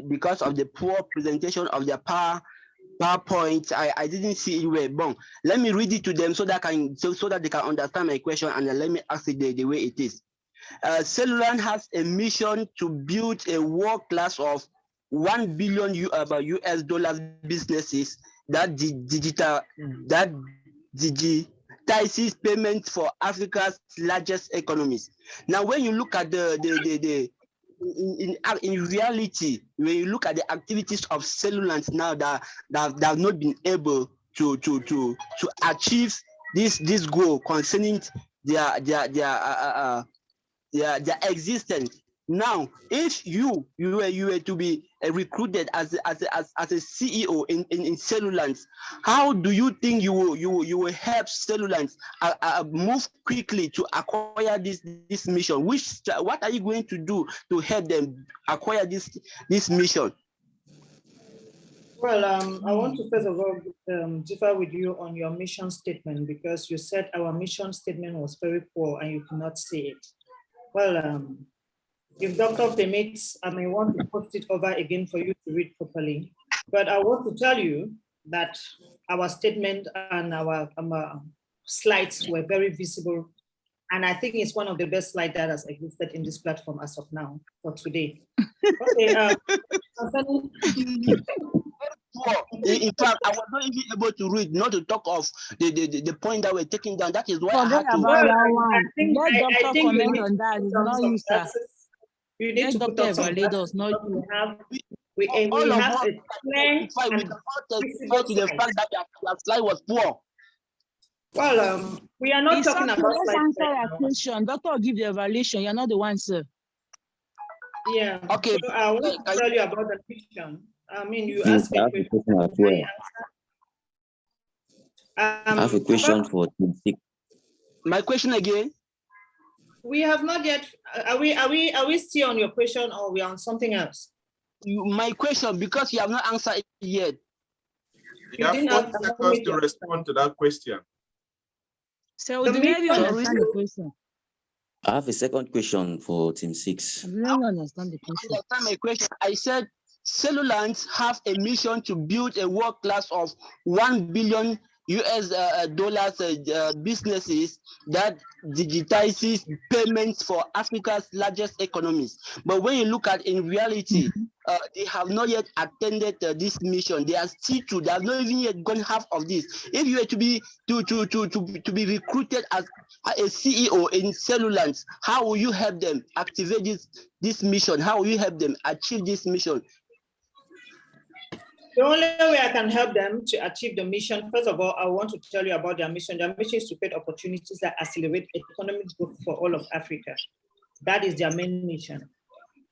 because of the poor presentation of their PowerPoint, I didn't see it well. Bon, let me read it to them so that they can understand my question, and then let me ask it the way it is. Cellular has a mission to build a world class of $1 billion US dollars businesses that digitizes payments for Africa's largest economies. Now, when you look at in reality, when you look at the activities of Cellulant now that have not been able to achieve this goal concerning their existence. Now, if you were to be recruited as a CEO in Cellulant, how do you think you will help Cellulant move quickly to acquire this mission? What are you going to do to help them acquire this mission? Well, I want to first of all differ with you on your mission statement, because you said our mission statement was very poor and you cannot see it. Well, if Dr. permits, I may want to post it over again for you to read properly. But I want to tell you that our statement and our slides were very visible. And I think it's one of the best slides that has existed in this platform as of now, for today. Okay. In fact, I was not even able to read, not to talk of the point that we're taking down. That is why I had to. About that one. I think comment on that. It's not you, sir. You need to put up some validators, not you. We have a plan and to the fact that your slide was poor. Well, we are not talking about. Let's answer your question. Doctor will give the evaluation. You're not the one, sir. Yeah. Okay. So I want to tell you about the mission. I mean, you asked me a question as well. I have a question for Team 6. My question again? We have not yet. Are we still on your question, or we are on something else? My question, because you have not answered it yet. You have 40 seconds to respond to that question. So do you understand the question? I have a second question for Team 6. I don't understand the question. I understand my question. I said Cellulant have a mission to build a world class of $1 billion US dollars businesses that digitizes payments for Africa's largest economies. But when you look at in reality, they have not yet attended this mission. They are still they have not even yet gone half of this. If you were to be recruited as a CEO in Cellulant, how will you help them activate this mission? How will you help them achieve this mission? The only way I can help them to achieve the mission, first of all, I want to tell you about their mission. Their mission is to create opportunities that accelerate economic growth for all of Africa. That is their main mission.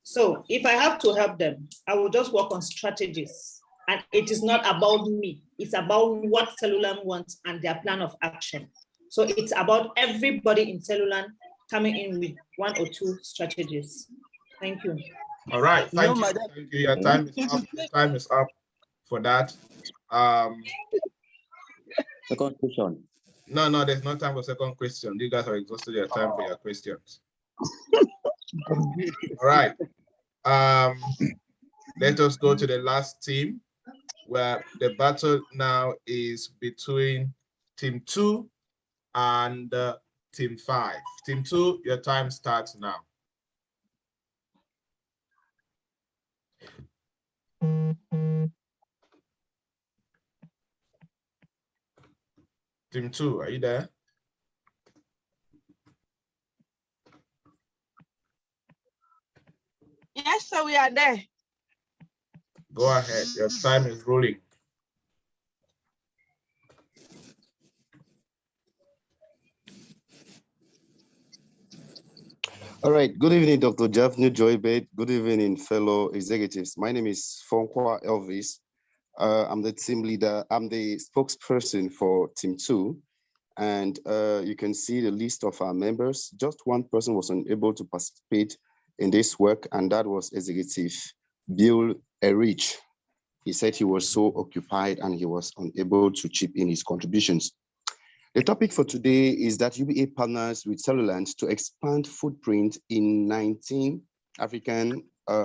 So if I have to help them, I will just work on strategies. And it is not about me. It's about what Cellulon wants and their plan of action. So it's about everybody in Cellulon coming in with 1 or 2 strategies. Thank you. All right. Thank you. Thank you. Your time is up. Your time is up for that. Second question. No, there's no time for second question. You guys have exhausted your time for your questions. All right. Let us go to the last team. where the battle now is between team 2 and team 5. Team 2, your time starts now. Team 2, are you there? Yes, sir, we are there. Go ahead, your time is rolling. All right, good evening, Dr. Javnyuy, Joybert. Good evening, fellow executives. My name is Fonkwa Elvis. I'm the team leader. I'm the spokesperson for Team 2. And you can see the list of our members. Just one person was unable to participate in this work, and that was Executive Bill Erich. He said he was so occupied and he was unable to chip in his contributions. The topic for today is that UBA partners with Cellulant to expand footprint in 19 African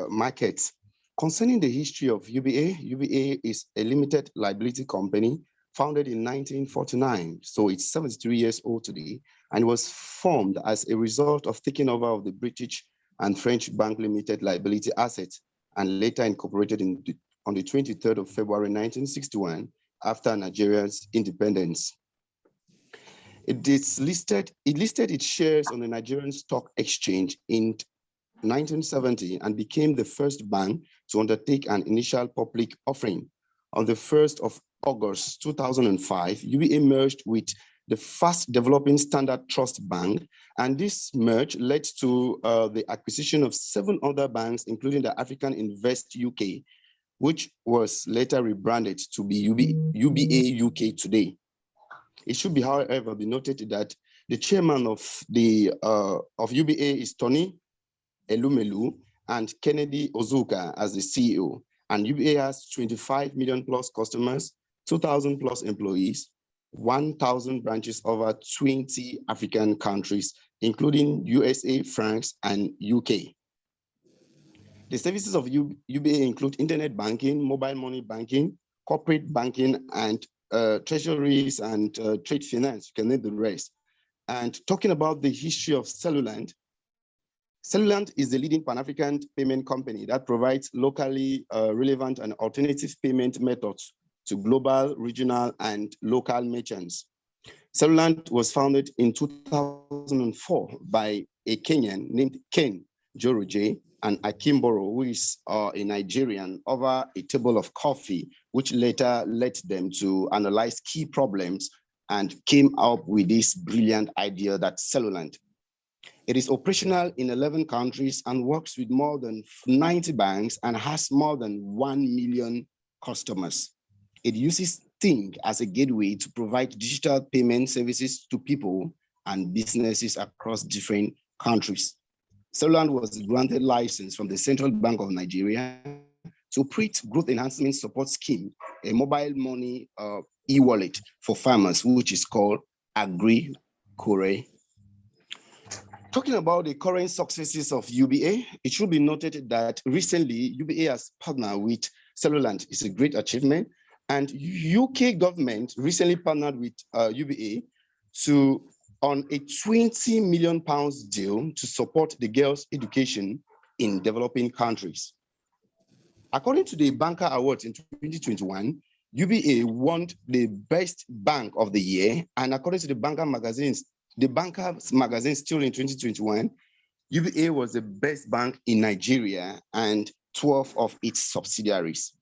markets. Concerning the history of UBA, UBA is a limited liability company founded in 1949, so it's 73 years old today, and was formed as a result of taking over of the British and French bank limited liability assets, and later incorporated on the 23rd of February 1961 after Nigeria's independence. It listed its shares on the Nigerian Stock Exchange in 1970 and became the first bank to undertake an initial public offering. On the 1st of August 2005, UBA merged with the fast developing Standard Trust Bank, and this merge led to the acquisition of 7 other banks, including the African Invest UK, which was later rebranded to be UBA UK today. It should be, however, be noted that the chairman of UBA is Tony Elumelu and Kennedy Ozuka as the CEO. And UBA has 25 million plus customers, 2,000 plus employees, 1,000 branches over 20 African countries, including USA, France, and UK. The services of UBA include internet banking, mobile money banking, corporate banking, and treasuries and trade finance. You can name the rest. And talking about the history of Cellulant, Cellulant is the leading Pan-African payment company that provides locally relevant and alternative payment methods to global, regional, and local merchants. Cellulant was founded in 2004 by a Kenyan named Ken Joroje and Akimboro, who is a Nigerian, over a table of coffee, which later led them to analyze key problems and came up with this brilliant idea that Cellulant. It is operational in 11 countries and works with more than 90 banks and has more than 1 million customers. It uses Think as a gateway to provide digital payment services to people and businesses across different countries. Cellulant was granted license from the Central Bank of Nigeria to operate Growth Enhancement Support Scheme, a mobile money e-wallet for farmers, which is called Agri-Core. Talking about the current successes of UBA, it should be noted that recently UBA has partnered with Cellulant. It's a great achievement. And UK government recently partnered with UBA on a £20 million deal to support the girls' education in developing countries. According to the Banker Awards in 2021, UBA won the Best Bank of the Year, and according to the Banker magazine still in 2021, UBA was the best bank in Nigeria and 12 of its subsidiaries.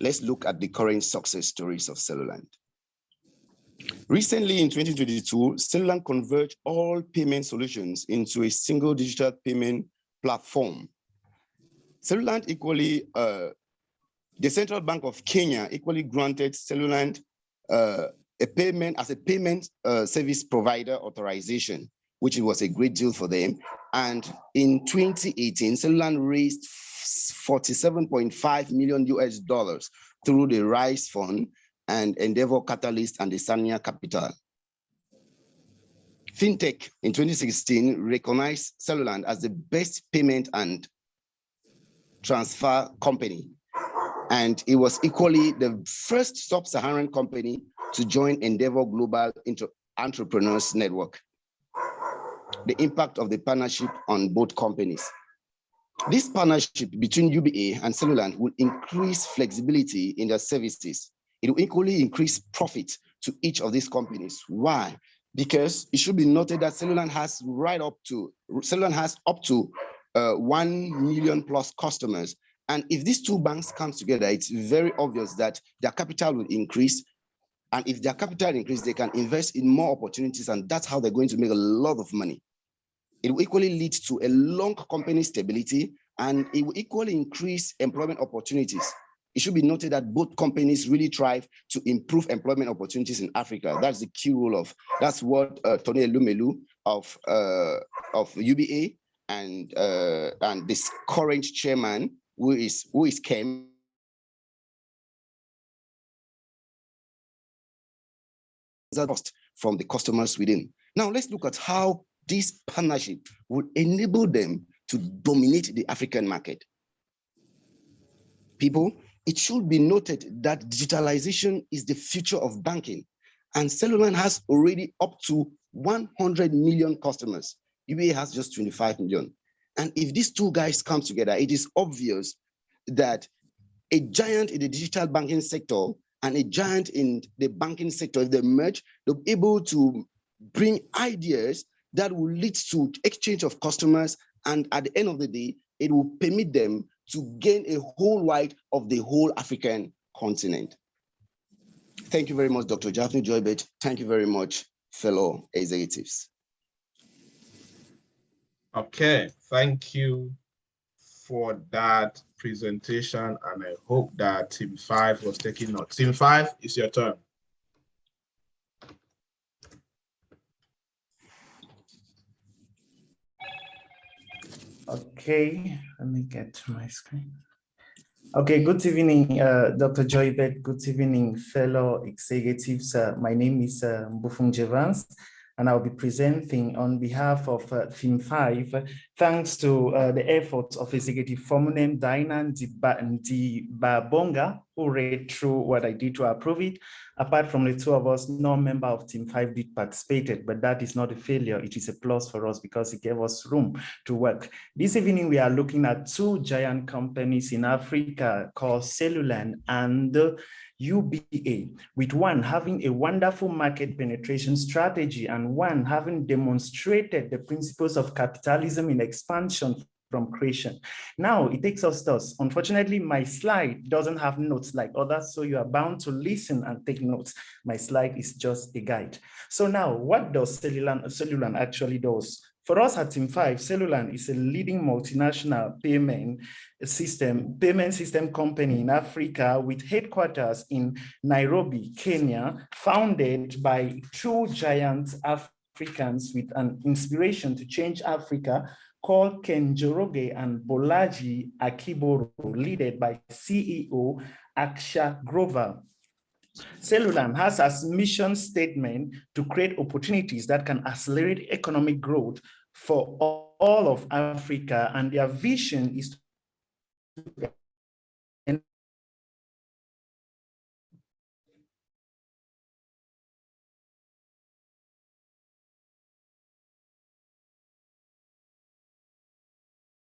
Let's look at the current success stories of Cellulant. Recently in 2022, Cellulant converged all payment solutions into a single digital payment platform. Cellulant the Central Bank of Kenya equally granted Cellulant a payment service provider authorization, which was a great deal for them. And in 2018, Cellulant raised $47.5 million through the Rise Fund and Endeavor Catalyst and the Sanya Capital. FinTech in 2016 recognized Cellulant as the best payment and transfer company. And it was equally the first sub-Saharan company to join Endeavor Global Entrepreneurs Network. The impact of the partnership on both companies. This partnership between UBA and Cellulant will increase flexibility in their services. It will equally increase profit to each of these companies. Why? Because it should be noted that Cellulant has up to 1 million plus customers. And if these two banks come together, it's very obvious that their capital will increase. And if their capital increase, they can invest in more opportunities, and that's how they're going to make a lot of money. It will equally lead to a long company stability, and it will equally increase employment opportunities. It should be noted that both companies really thrive to improve employment opportunities in Africa. That's the key role of, that's what Tony Elumelu of UBA and this current chairman, who is Kem, from the customers within. Now let's look at how this partnership would enable them to dominate the African market. People, it should be noted that digitalization is the future of banking, and Cellular has already up to 100 million customers. UBA has just 25 million. And if these two guys come together, it is obvious that a giant in the digital banking sector and a giant in the banking sector, if they merge, they'll be able to bring ideas that will lead to exchange of customers, and at the end of the day, it will permit them to gain a whole wide of the whole African continent. Thank you very much, Dr. Javnyuy Joybert. Thank you very much, fellow executives. Okay, thank you for that presentation, and I hope that Team 5 was taking notes. Team 5, it's your turn. Okay, let me get to my screen. Okay, good evening, Dr. Joybert. Good evening, fellow executives. My name is Mbufung Jevans, and I'll be presenting on behalf of Team 5, thanks to the efforts of Executive Fomunem Dainan Dibabonga, who read through what I did to approve it. Apart from the two of us, no member of Team 5 did participate, but that is not a failure. It is a plus for us because it gave us room to work. This evening, we are looking at two giant companies in Africa called Cellulant and UBA, with one having a wonderful market penetration strategy and one having demonstrated the principles of capitalism in expansion from creation. Now it takes us thus. Unfortunately, my slide doesn't have notes like others, so you are bound to listen and take notes. My slide is just a guide. So now, what does Cellulant actually does? For us at Team 5, Cellulant is a leading multinational payment system company in Africa with headquarters in Nairobi, Kenya, founded by two giant Africans with an inspiration to change Africa, called Ken Njoroge and Bolaji Akiboro, led by CEO Aksha Grover. Cellulant has as mission statement to create opportunities that can accelerate economic growth for all of Africa, and their vision is to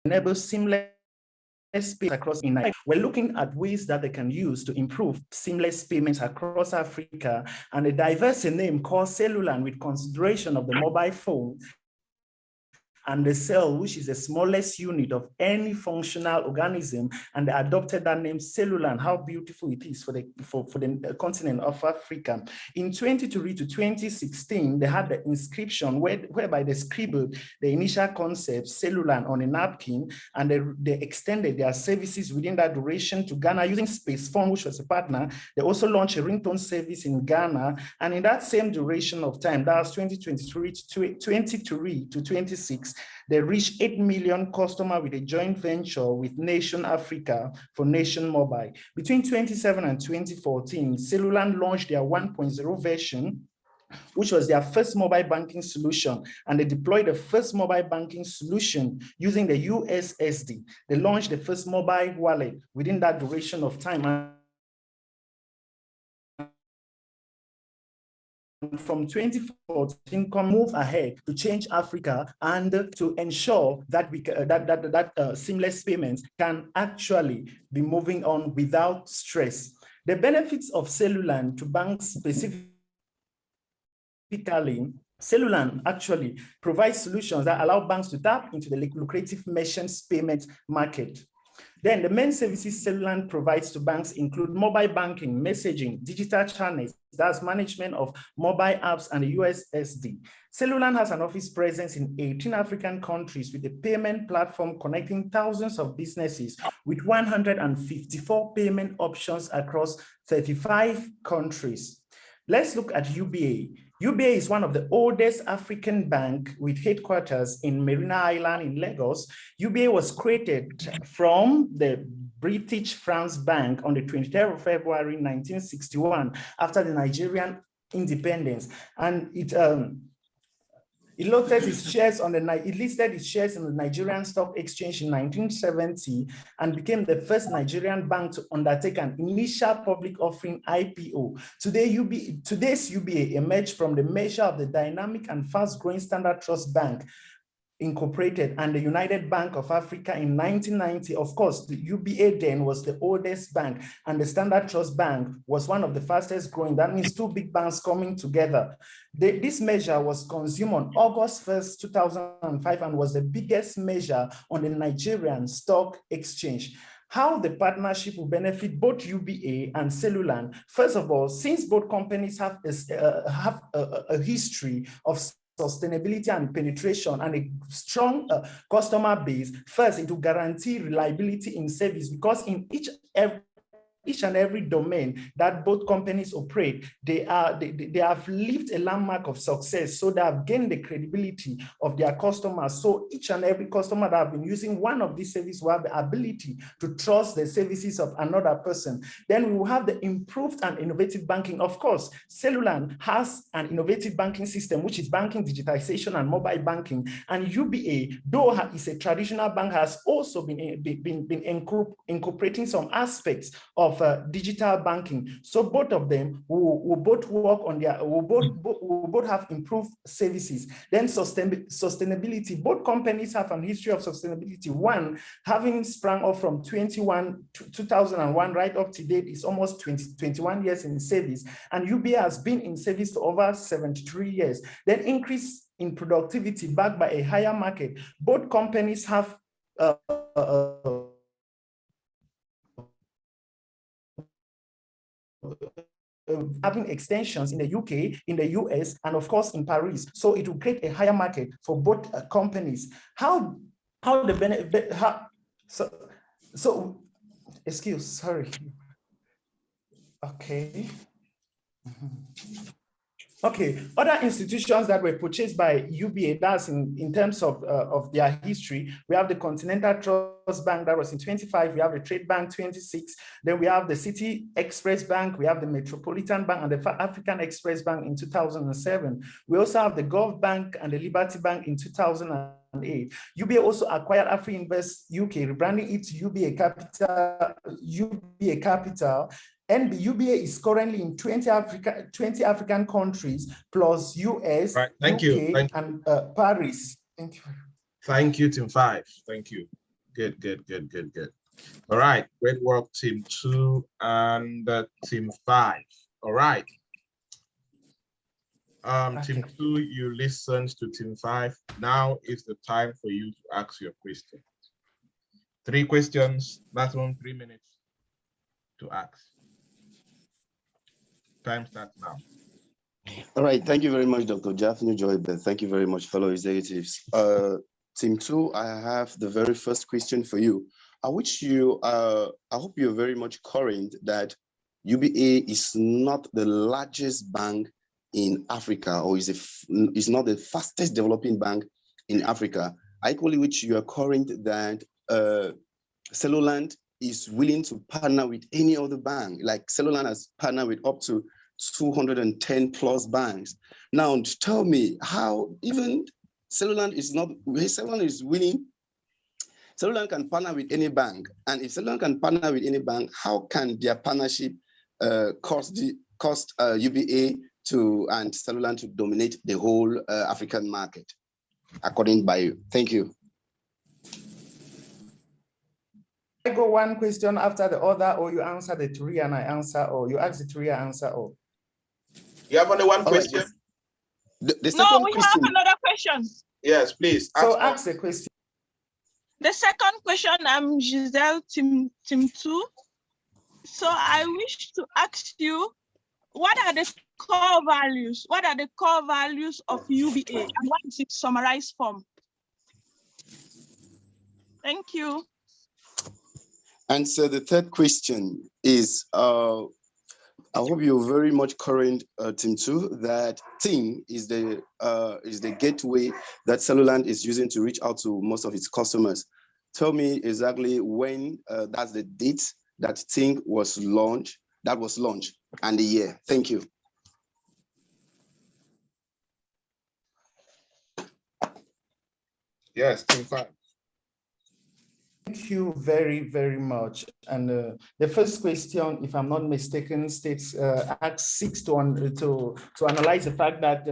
enable seamless space across in Nigeria. We're looking at ways that they can use to improve seamless payments across Africa, and a diverse name called Cellular with consideration of the mobile phone and the cell, which is the smallest unit of any functional organism, and they adopted that name Cellulant. How beautiful it is for the continent of Africa. In 2023 to 2016, they had the inscription whereby they scribbled the initial concept Cellulant on a napkin, and they extended their services within that duration to Ghana using Space Phone, which was a partner. They also launched a ringtone service in Ghana, and in that same duration of time, that was 2023 to 26, they reached 8 million customers with a joint venture with Nation Africa for Nation Mobile. Between 2007 and 2014, Cellular launched their 1.0 version which was their first mobile banking solution. And they deployed the first mobile banking solution using the USSD. They launched the first mobile wallet within that duration of time. From 2014, can move ahead to change Africa and to ensure that seamless payments can actually be moving on without stress. The benefits of Cellulant to banks specifically, Cellulant actually provides solutions that allow banks to tap into the lucrative merchant payment market. Then the main services Cellulant provides to banks include mobile banking, messaging, digital channels, that's management of mobile apps, and the USSD. Cellulant has an office presence in 18 African countries with a payment platform connecting thousands of businesses with 154 payment options across 35 countries. Let's look at UBA. UBA is one of the oldest African banks with headquarters in Marina Island in Lagos. UBA was created from the British France Bank on the 23rd of February 1961 after the Nigerian independence, and it listed its shares on the Nigerian Stock Exchange in 1970 and became the first Nigerian bank to undertake an initial public offering IPO. Today's UBA emerged from the merger of the dynamic and fast-growing Standard Trust Bank Incorporated and the United Bank of Africa in 1990. Of course, the UBA then was the oldest bank, and the Standard Trust Bank was one of the fastest growing. That means two big banks coming together. This measure was consumed on August 1st, 2005, and was the biggest measure on the Nigerian Stock Exchange. How the partnership will benefit both UBA and Cellulant. First of all, since both companies have a history of sustainability and penetration and a strong customer base, first, it will guarantee reliability in service, because in each and every domain that both companies operate, they have left a landmark of success. So they have gained the credibility of their customers. So each and every customer that have been using one of these services will have the ability to trust the services of another person. Then we will have the improved and innovative banking. Of course, Cellulant has an innovative banking system, which is banking digitization and mobile banking. And UBA, though is a traditional bank, has also been incorporating some aspects of digital banking. So both of them will both work on their, will both have improved services. Then sustainability, both companies have a history of sustainability. One, having sprung off from 2001 right up to date, is almost 21 years in service. And UBA has been in service for over 73 years. Then increase in productivity backed by a higher market. Both companies have having extensions in the UK, in the US, and of course in Paris. So it will create a higher market for both companies. Okay. Okay, other institutions that were purchased by UBA, that's in terms of their history, we have the Continental Trust Bank, that was in 25, we have the Trade Bank 26, then we have the City Express Bank, we have the Metropolitan Bank and the African Express Bank in 2007. We also have the Gulf Bank and the Liberty Bank in 2008. UBA also acquired AfriInvest UK, rebranding it to UBA Capital. And the UBA is currently in 20 African countries plus US, right. Thank UK, you. and Paris. Thank you. Thank you, Team 5. Thank you. Good. All right, great work, Team 2 and Team 5. All right. Team 2, you listened to Team 5. Now is the time for you to ask your question. 3 questions, maximum 3 minutes to ask. Time starts now. All right, thank you very much, Dr. Javnyuy Joybert. Thank you very much, fellow executives. Team 2, I have the very first question for you. I hope you're very much current that UBA is not the largest bank in Africa, or is not the fastest developing bank in Africa. Equally, which you are current that Cellulant is willing to partner with any other bank, like Cellulant has partnered with up to 210 plus banks. Now, tell me how even Cellulant is not, Cellulant is winning. Cellulant can partner with any bank. And if Cellulant can partner with any bank, how can their partnership cost UBA and Cellulant to dominate the whole African market, according by you? Thank you. I go one question after the other, or you answer the three and I answer, or you ask the three, I answer, or? You have only one question? Right. The No, second we question. have another question. Yes, please. Ask the question. The second question, I'm Giselle Team 2. So I wish to ask you, what are the core values? What are the core values of UBA and what is its summarized form? Thank you. And so the third question is, I hope you're very much current, Team 2, that Ting is the gateway that Cellulant is using to reach out to most of its customers. Tell me exactly when that's the date that Ting was launched, and the year. Thank you. Yes, Team 5. Thank you very, very much. And the first question, if I'm not mistaken, states seeks to analyze the fact that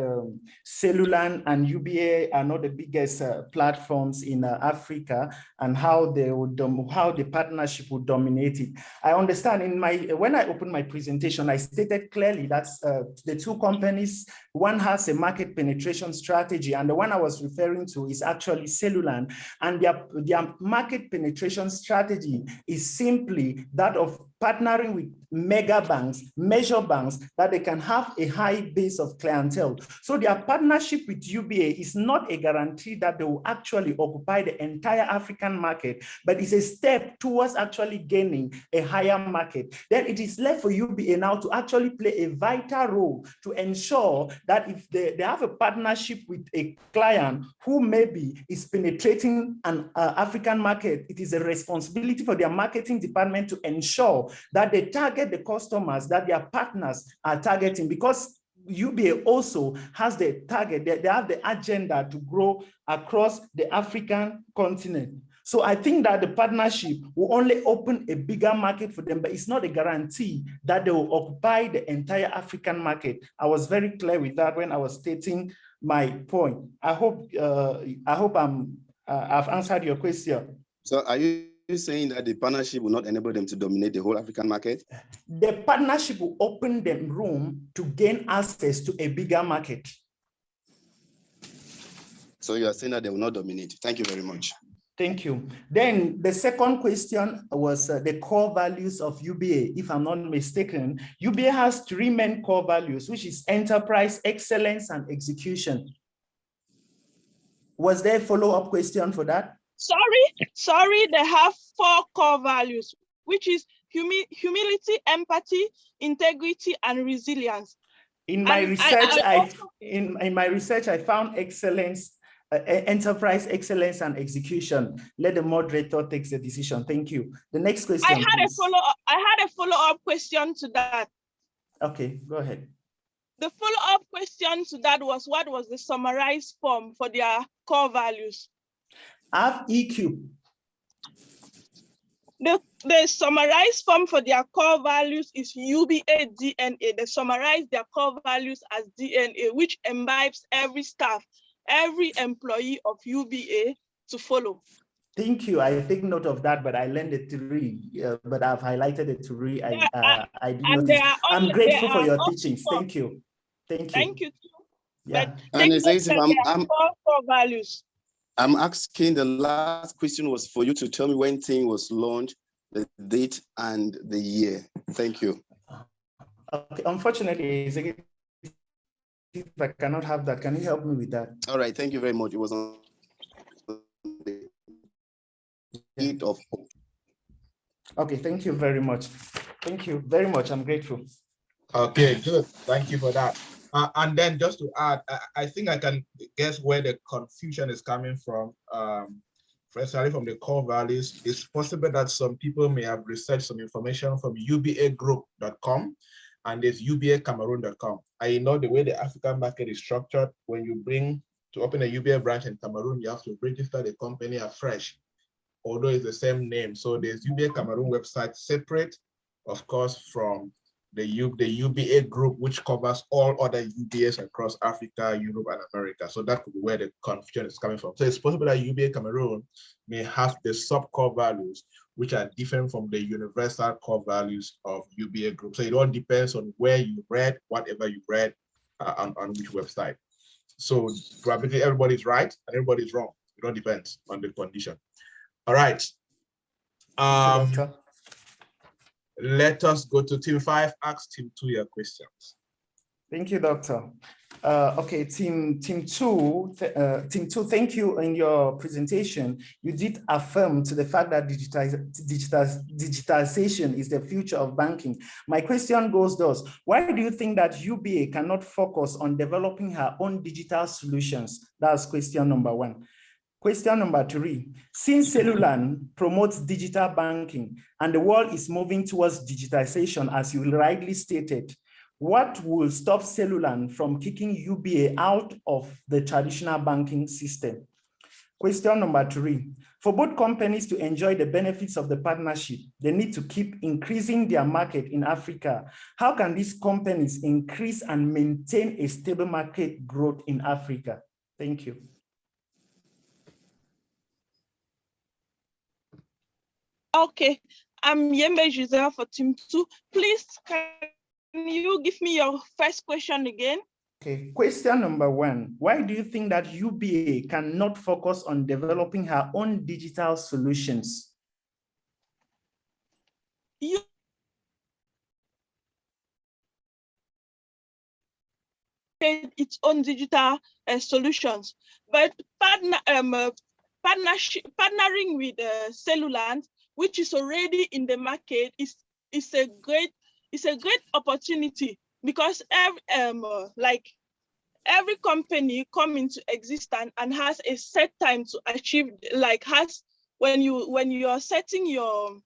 Cellulant and UBA are not the biggest platforms in Africa, and how the partnership would dominate it. I understand when I opened my presentation, I stated clearly that the two companies, one has a market penetration strategy, and the one I was referring to is actually Cellulant, and their market penetration strategy is simply that of partnering with mega banks, major banks, that they can have a high base of clientele. So their partnership with UBA is not a guarantee that they will actually occupy the entire African market, but it's a step towards actually gaining a higher market. Then it is left for UBA now to actually play a vital role to ensure that if they have a partnership with a client who maybe is penetrating an African market, it is a responsibility for their marketing department to ensure that they target the customers that their partners are targeting, because UBA also has the target, they have the agenda to grow across the African continent. So I think that the partnership will only open a bigger market for them, but it's not a guarantee that they will occupy the entire African market. I was very clear with that when I was stating my point. I hope I've answered your question. So are you saying that the partnership will not enable them to dominate the whole African market? The partnership will open them room to gain access to a bigger market. So you are saying that they will not dominate. Thank you very much. Thank you. Then the second question was the core values of UBA. If I'm not mistaken, UBA has three main core values, which is enterprise, excellence, and execution. Was there a follow-up question for that? Sorry, they have 4 core values, which is humility, empathy, integrity, and resilience. In my research, I found excellence, enterprise, excellence, and execution. Let the moderator take the decision. Thank you. The next question. I had a follow-up question to that. Okay, go ahead. The follow-up question to that was, what was the summarized form for their core values? I have EQ. The summarized form for their core values is UBA DNA. They summarize their core values as DNA, which imbibes every staff, every employee of UBA to follow. Thank you. I take note of that, but I learned the three, but I've highlighted the three. I did notice. I'm grateful for your teachings. Thank you. Thank you. Thank you too. Yeah. And it's as if core values. I'm asking, the last question was for you to tell me when Ting was launched, the date and the year. Thank you. Okay. Unfortunately, if I cannot have that, can you help me with that? All right. Thank you very much. It was on the 8th of. Okay. Thank you very much. Thank you very much. I'm grateful. Okay, good. Thank you for that. And then just to add, I think I can guess where the confusion is coming from. Especially from the core values, it's possible that some people may have researched some information from ubagroup.com, and there's ubacameroon.com. I know the way the African market is structured, when you bring to open a UBA branch in Cameroon, you have to register the company afresh, although it's the same name. So there's UBA Cameroon website separate, of course, from the UBA group, which covers all other UBAs across Africa, Europe, and America. So that could be where the confusion is coming from. So it's possible that UBA Cameroon may have the sub-core values, which are different from the universal core values of UBA group. So it all depends on where you read, whatever you read, on which website. So probably everybody's right and everybody's wrong. It all depends on the condition. All right. Let us go to team 5. Ask team 2 your questions. Thank you, Doctor. Okay, team 2, thank you. In your presentation, you did affirm to the fact that digitalization is the future of banking. My question goes thus: why do you think that UBA cannot focus on developing her own digital solutions? That's question number 1. Question number 3, since Cellulon promotes digital banking and the world is moving towards digitization, as you rightly stated, what will stop Cellulon from kicking UBA out of the traditional banking system? Question number 3, for both companies to enjoy the benefits of the partnership, they need to keep increasing their market in Africa. How can these companies increase and maintain a stable market growth in Africa? Thank you. Okay, I'm Yembe Giselle for team 2. Please, can you give me your first question again? Okay, question number 1. Why do you think that UBA cannot focus on developing her own digital solutions? Its own digital solutions, but partnering with Cellulant, which is already in the market, is a great opportunity, because every company come into existence and has a set time to achieve, when you are setting your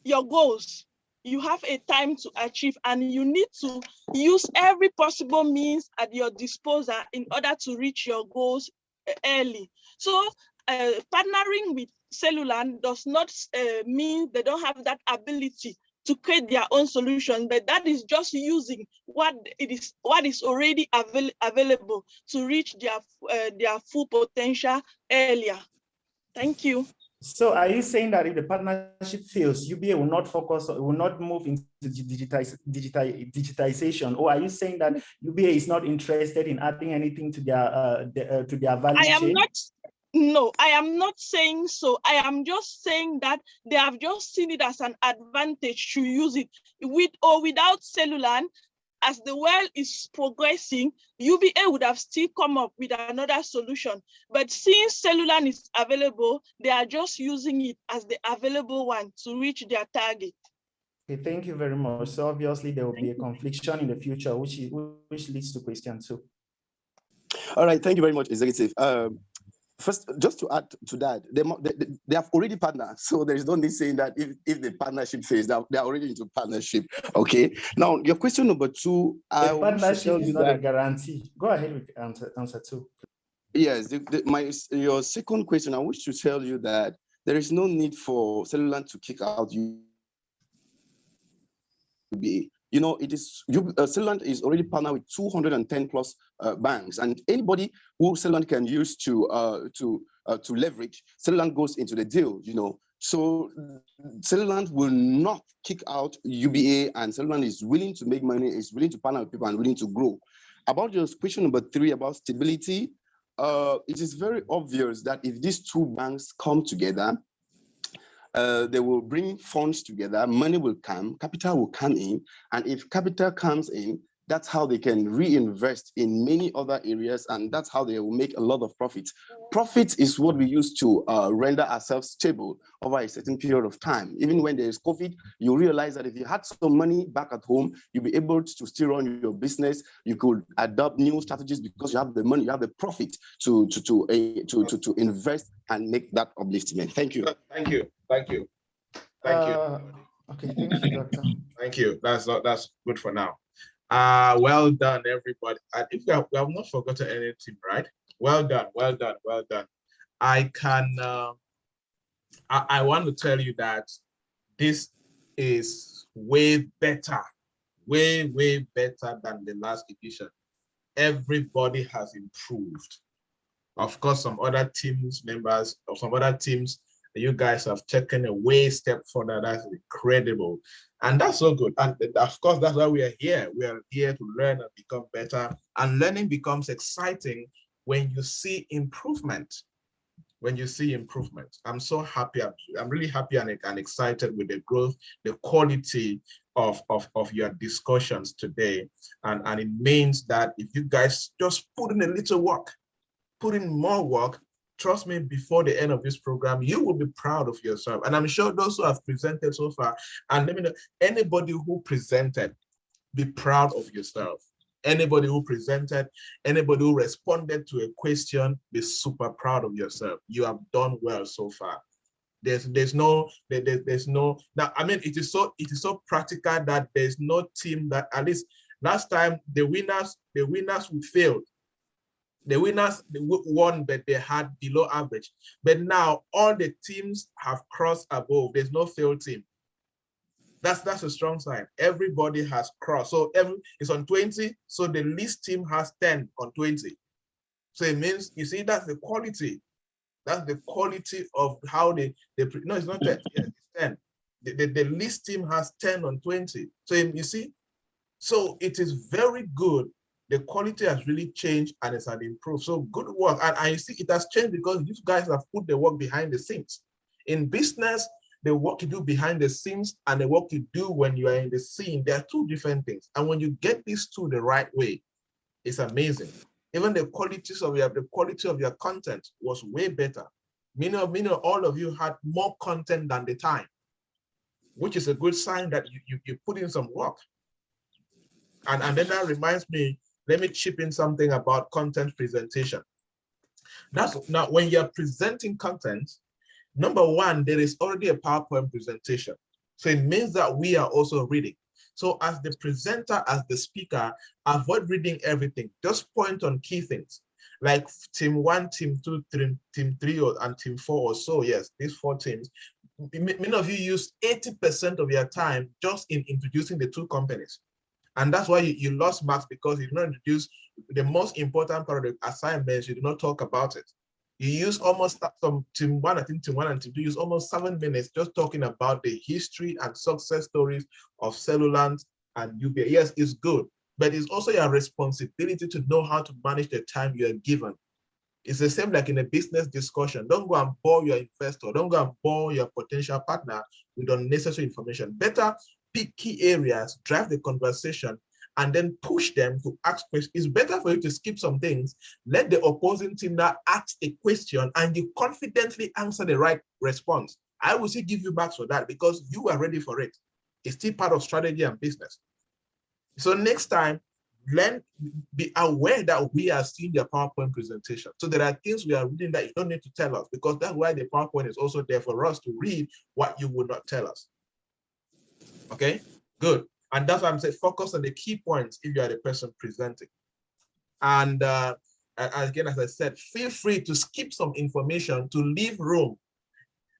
goals, you have a time to achieve, and you need to use every possible means at your disposal in order to reach your goals early. So partnering with Cellulant does not mean they don't have that ability to create their own solution, but that is just using what is already available to reach their full potential earlier. Thank you. So are you saying that if the partnership fails, UBA will not focus, will not move into digitization, or are you saying that UBA is not interested in adding anything to their value chain? No, I am not saying so. I am just saying that they have just seen it as an advantage to use it with or without Cellulant. As the world is progressing, UBA would have still come up with another solution. But since Cellulant is available, they are just using it as the available one to reach their target. Okay, thank you very much. So obviously there will be a confliction in the future, which leads to question 2. All right, thank you very much, Executive. First, just to add to that, they have already partnered, so there is no need saying that if the partnership fails, they are already into partnership. Okay. Now, your question number 2, the partnership is not a guarantee. Go ahead with answer 2. Yes, your second question, I wish to tell you that there is no need for Cellulant to kick out UBA. You know, Cellulant is already partnered with 210 plus banks, and anybody who Cellulant can use to leverage, Cellulant goes into the deal. You know, so Cellulant will not kick out UBA, and Cellulant is willing to make money, is willing to partner with people, and willing to grow. About your question number 3 about stability, it is very obvious that if these two banks come together, they will bring funds together, money will come, capital will come in, and if capital comes in, that's how they can reinvest in many other areas, and that's how they will make a lot of profits. Profit is what we use to render ourselves stable over a certain period of time. Even when there is COVID, you realize that if you had some money back at home, you'll be able to still run your business. You could adopt new strategies because you have the money, you have the profit to invest and make that upliftment. Thank you. Thank you. Okay, thank you, Doctor. Thank you. That's good for now. Well done, everybody. And if we have not forgotten anything, right? Well done, well done, well done. I want to tell you that this is way better, way better than the last edition. Everybody has improved. Of course, some other teams members of some other teams, you guys have taken a way step further. That's incredible. And that's so good. And of course, that's why we are here. We are here to learn and become better. And learning becomes exciting when you see improvement. When you see improvement. I'm so happy. I'm really happy and excited with the growth, the quality of your discussions today. And it means that if you guys just put in a little work, put in more work, trust me, before the end of this program, you will be proud of yourself. And I'm sure those who have presented so far, and let me know, anybody who presented, be proud of yourself. Anybody who presented, anybody who responded to a question, be super proud of yourself. You have done well so far. There's no now. I mean, it is so practical that there's no team that, at least last time, the winners who failed. The winners won, but they had below average. But now all the teams have crossed above. There's no failed team. That's a strong sign. Everybody has crossed. So it's on 20. So the least team has 10 on 20. So it means, you see, that's the quality. That's the quality of how no, it's not 10. Yeah, it's 10. The least team has 10 on 20. So you see, so it is very good. The quality has really changed and it's an improved. So good work. And you see, it has changed because you guys have put the work behind the scenes. In business, the work you do behind the scenes and the work you do when you are in the scene, they are two different things. And when you get these two the right way, it's amazing. Even the quality of your content was way better. Meaning all of you had more content than the time, which is a good sign that you put in some work. And then that reminds me, let me chip in something about content presentation. Now when you're presenting content, number one, there is already a PowerPoint presentation. So it means that we are also reading. So as the presenter, as the speaker, avoid reading everything. Just point on key things. Like team 1, team 2, team 3, and team 4 or so. Yes, these 4 teams. Many of you use 80% of your time just in introducing the 2 companies. And that's why you lost marks, because you did not introduce the most important part of the assignments. You did not talk about it. You use almost some team 1, I think team 1 and team 2 use almost 7 minutes just talking about the history and success stories of Cellulant and Uba. Yes, it's good, but it's also your responsibility to know how to manage the time you are given. It's the same like in a business discussion. Don't go and bore your investor. Don't go and bore your potential partner with unnecessary information. Better pick key areas, drive the conversation, and then push them to ask questions. It's better for you to skip some things, let the opposing team now ask a question, and you confidently answer the right response. I will still give you marks for that because you are ready for it. It's still part of strategy and business. So next time, be aware that we are seeing the PowerPoint presentation. So there are things we are reading that you don't need to tell us, because that's why the PowerPoint is also there for us to read what you would not tell us. Okay, good. And that's why I'm saying focus on the key points if you are the person presenting. And again, as I said, feel free to skip some information to leave room,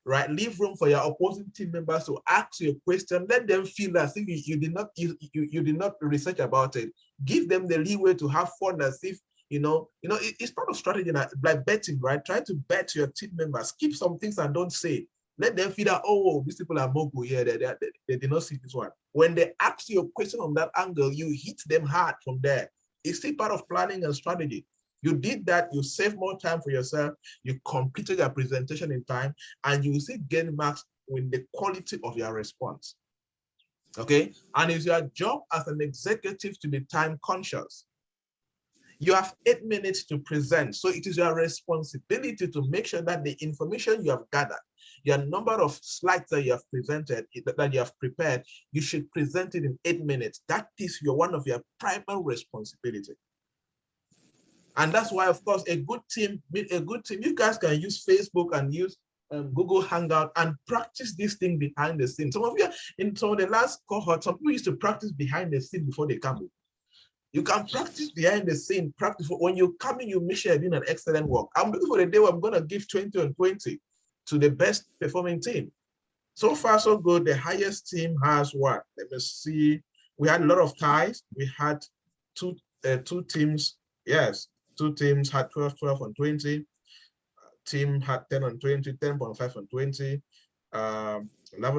right? Leave room for your opposing team members to ask you a question. Let them feel as if you did not research about it. Give them the leeway to have fun, as if it's part of strategy, like betting, right? Try to bet your team members. Skip some things and don't say. Let them feel that, oh, these people are mogul here. They did not see this one. When they ask you a question from that angle, you hit them hard from there. It's still part of planning and strategy. You did that, you save more time for yourself, you completed your presentation in time, and you will still gain marks with the quality of your response. Okay? And it's your job as an executive to be time conscious. You have 8 minutes to present, so it is your responsibility to make sure that the information you have gathered, your number of slides that you have presented, that you have prepared, you should present it in 8 minutes. That is one of your primary responsibility. And that's why, of course, a good team, you guys can use Facebook and use Google Hangout and practice this thing behind the scenes. Some of you, in some of the last cohort, some people used to practice behind the scene before they come. You can practice behind the scene, practice for when you come in, you make sure you're doing an excellent work. I'm looking for the day where I'm going to give 20 on 20 to the best performing team. So far, so good. The highest team has what? Let me see. We had a lot of ties. We had two teams. Yes, two teams had 12 on 20. Team had 10 on 20, 10.5 on 20, 11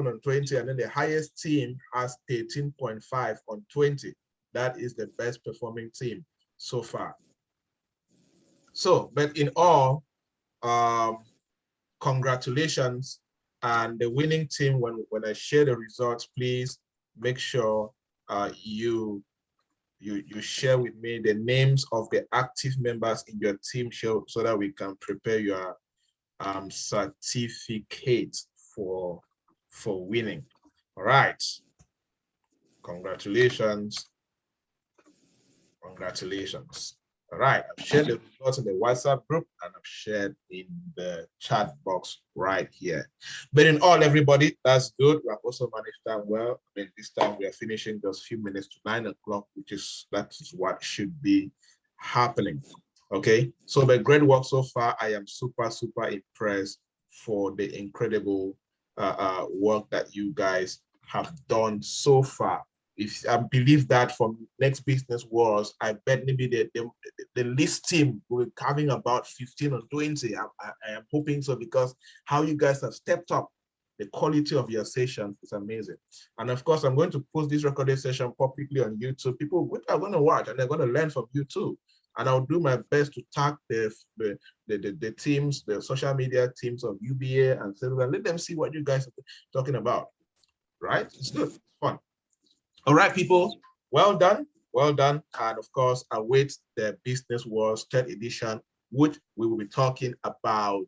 on 20, and then the highest team has 13.5 on 20. That is the best performing team so far. So, but in all, congratulations. And the winning team, when I share the results, please make sure you share with me the names of the active members in your team show so that we can prepare your certificate for winning. All right. Congratulations. Congratulations. All right, I've shared the results in the WhatsApp group and I've shared in the chat box right here. But in all, everybody, that's good. We have also managed time well. I mean, this time we are finishing just a few minutes to 9 o'clock, that is what should be happening. Okay, so the great work so far. I am super impressed for the incredible work that you guys have done so far. If I believe that from next business wars, I bet maybe the list team will be having about 15 or 20. I am hoping so, because how you guys have stepped up, the quality of your sessions is amazing. And of course, I'm going to post this recorded session publicly on YouTube. People are going to watch and they're going to learn from you too. And I'll do my best to tag the teams, the social media teams of UBA and Cellular. Let them see what you guys are talking about. Right? It's good. It's fun. All right, people, well done, well done. And of course, await the Business Wars 3rd edition, which we will be talking about.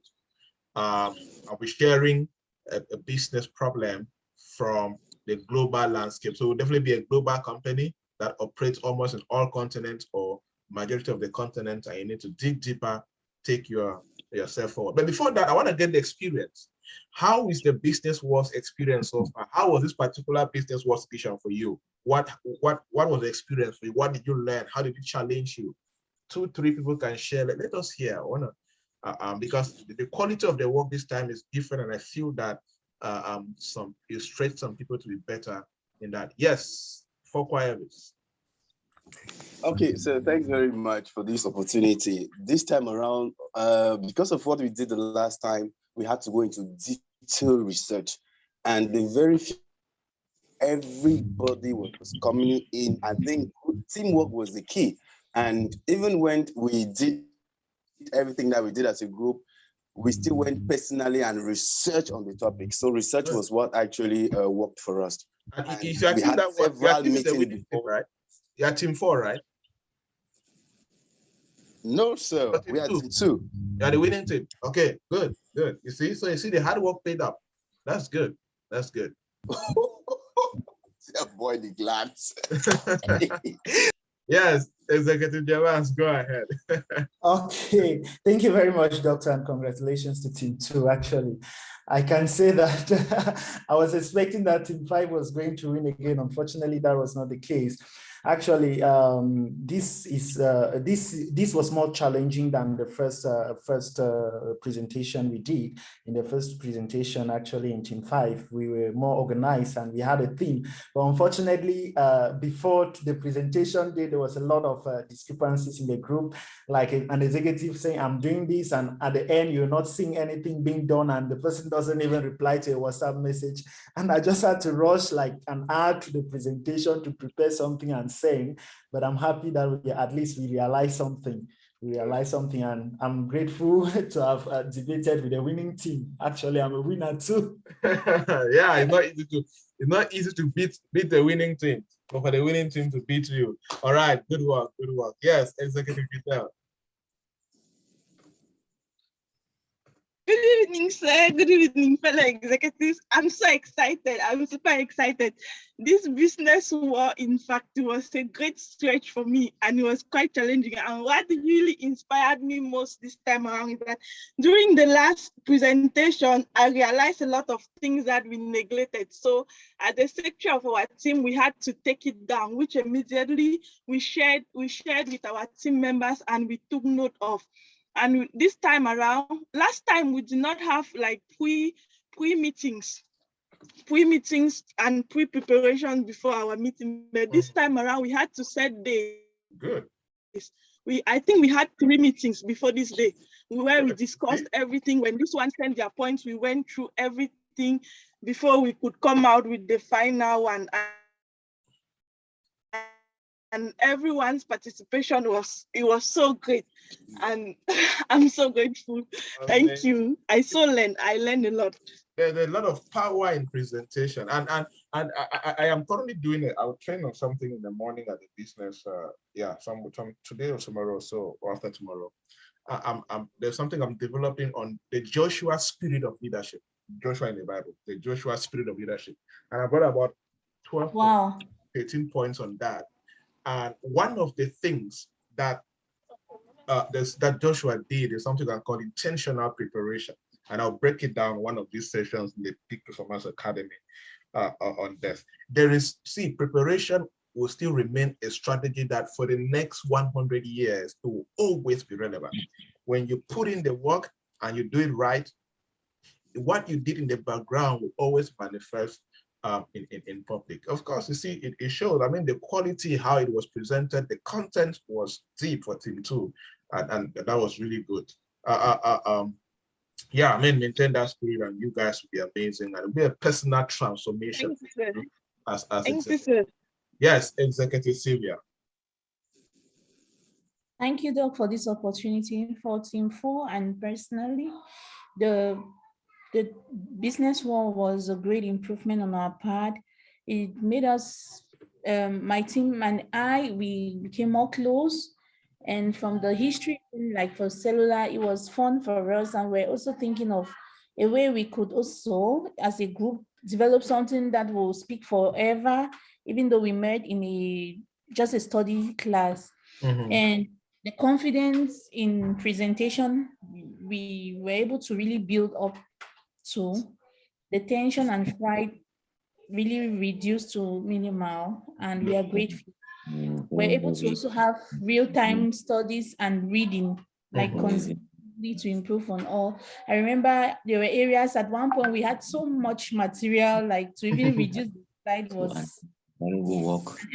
I'll be sharing a business problem from the global landscape. So we'll definitely be a global company that operates almost in all continents or majority of the continents, and you need to dig deeper, take yourself forward. But before that, I want to get the experience. How is the Business Wars experience so far? How was this particular Business Wars edition for you? What was the experience for you? What did you learn? How did it challenge you? 2, 3 people can share. Let us hear. I want to, because the quality of the work this time is different, and I feel that you stretch some people to be better in that. Yes, for Elvis. Okay, so thanks very much for this opportunity. This time around, because of what we did the last time, we had to go into detailed research, and the very few, everybody was coming in. I think teamwork was the key. And even when we did everything that we did as a group, we still went personally and researched on the topic. So research was what actually worked for us. And if you had several meetings before, right? You are team 4, right? No, sir. We are team 2. You are the winning team. Okay, good. You see, so you see the hard work paid up. That's good. That's good. Boy, the glance. Yes, Executive Javas, go ahead. Okay, thank you very much, Doctor, and congratulations to Team 2. Actually, I can say that I was expecting that Team 5 was going to win again. Unfortunately, that was not the case. Actually, this was more challenging than the first presentation we did. In the first presentation, actually in Team 5, we were more organized and we had a theme. But unfortunately, before the presentation day, there was a lot of discrepancies in the group, like an executive saying, "I'm doing this," and at the end, you're not seeing anything being done, and the person doesn't even reply to a WhatsApp message. And I just had to rush like an hour to the presentation to prepare something and saying, but I'm happy that at least we realized something. And I'm grateful to have debated with a winning team. Actually, I'm a winner too. Yeah, it's not easy to beat the winning team, but for the winning team to beat you. All right, good work. Yes, Executive Vitel. Good evening, sir. Good evening, fellow executives. I'm so excited. I'm super excited. This business war, in fact, was a great stretch for me and it was quite challenging. And what really inspired me most this time around is that during the last presentation, I realized a lot of things that we neglected. So as the secretary of our team, we had to take it down, which immediately we shared with our team members and we took note of. And this time around, last time we did not have like pre-meetings and pre-preparation before our meeting. But this time around, we had to set days. Good. I think we had 3 meetings before this day where we discussed everything. When this one sent their points, we went through everything before we could come out with the final one. And everyone's participation was so great, and I'm so grateful. Thank you. I learned a lot. There's a lot of power in presentation, and I am currently doing it. I'll train on something in the morning at the business. Some today or tomorrow, or after tomorrow. There's something I'm developing on the Joshua spirit of leadership. Joshua in the Bible, the Joshua spirit of leadership, and I've got about 12, 13 points on that. And one of the things that that Joshua did is something I call intentional preparation. And I'll break it down one of these sessions in the Peak Performance Academy on this. Preparation will still remain a strategy that for the next 100 years it will always be relevant. When you put in the work and you do it right, what you did in the background will always manifest in public. Of course, you see, it shows, I mean, the quality, how it was presented, the content was deep for Team 2, and that was really good. Yeah, I mean, maintain that spirit and you guys will be amazing, and it'll be a personal transformation. Thank you, sir. Yes, Executive Sylvia. Thank you, Doc, for this opportunity for Team 4, and personally, the business wall was a great improvement on our part. It made us, my team and I, we became more close. And from the history, like for Cellular, it was fun for us. And we're also thinking of a way we could also, as a group, develop something that will speak forever, even though we met in just a study class. And the confidence in presentation, we were able to really build up to. The tension and fright really reduced to minimal, and we are grateful. We're able to also have real-time studies and reading, like constantly to improve on all. I remember there were areas at one point we had so much material, like to even reduce the slide was,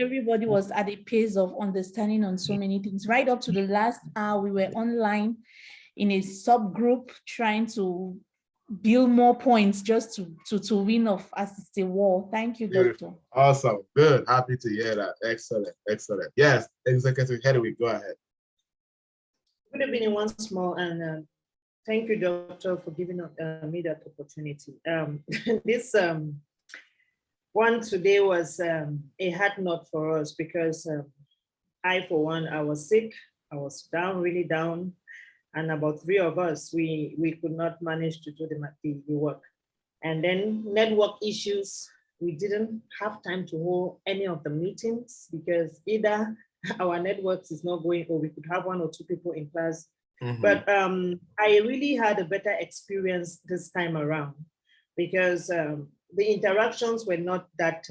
everybody was at a pace of understanding on so many things. Right up to the last hour, we were online in a subgroup trying to build more points just to win off as it's a war. Thank you, Doctor. Awesome. Good. Happy to hear that. Excellent. Excellent. Yes, Executive Head, we go ahead. Good evening once more, and thank you, Doctor, for giving me that opportunity. This one today was a hard note for us because I, for one, I was sick. I was down, really down. And about 3 of us, we could not manage to do the work. And then network issues, we didn't have time to hold any of the meetings because either our networks is not going, or we could have 1 or 2 people in class. But I really had a better experience this time around because the interactions were not that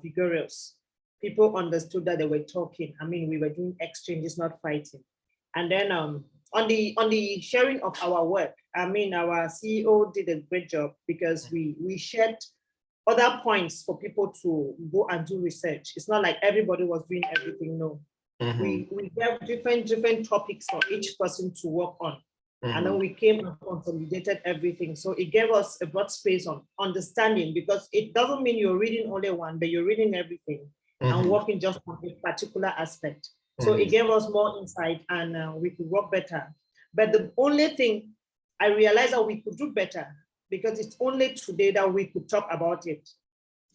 vigorous. People understood that they were talking. I mean, we were doing exchanges, not fighting. And then on the sharing of our work, I mean, our CEO did a great job because we shared other points for people to go and do research. It's not like everybody was doing everything, no. We have different topics for each person to work on. And then we came and consolidated everything. So it gave us a broad space on understanding, because it doesn't mean you're reading only one, but you're reading everything and working just on a particular aspect. So it gave us more insight, and we could work better. But the only thing I realized that we could do better, because it's only today that we could talk about it.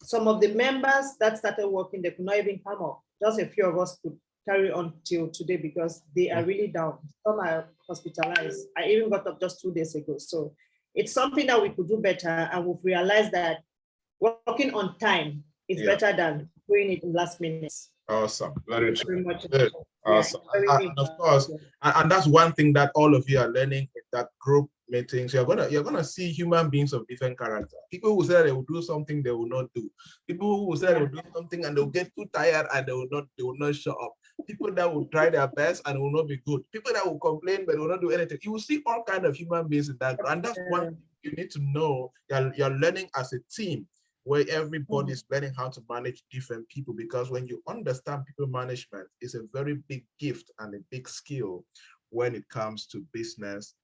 Some of the members that started working, they could not even come up. Just a few of us could carry on till today because they are really down. Some are hospitalized. I even got up just 2 days ago. So it's something that we could do better, and we've realized that working on time is better than doing it in last minutes. Awesome. Very true. Good. Awesome. And of course, and that's one thing that all of you are learning in that group meetings. You're gonna see human beings of different character. People who say they will do something they will not do. People who say they will do something and they'll get too tired and they will not show up. People that will try their best and will not be good. People that will complain but will not do anything. You will see all kinds of human beings in that group. And that's one thing you need to know. You're learning as a team, where everybody is learning how to manage different people, because when you understand people management, it's a very big gift and a big skill when it comes to business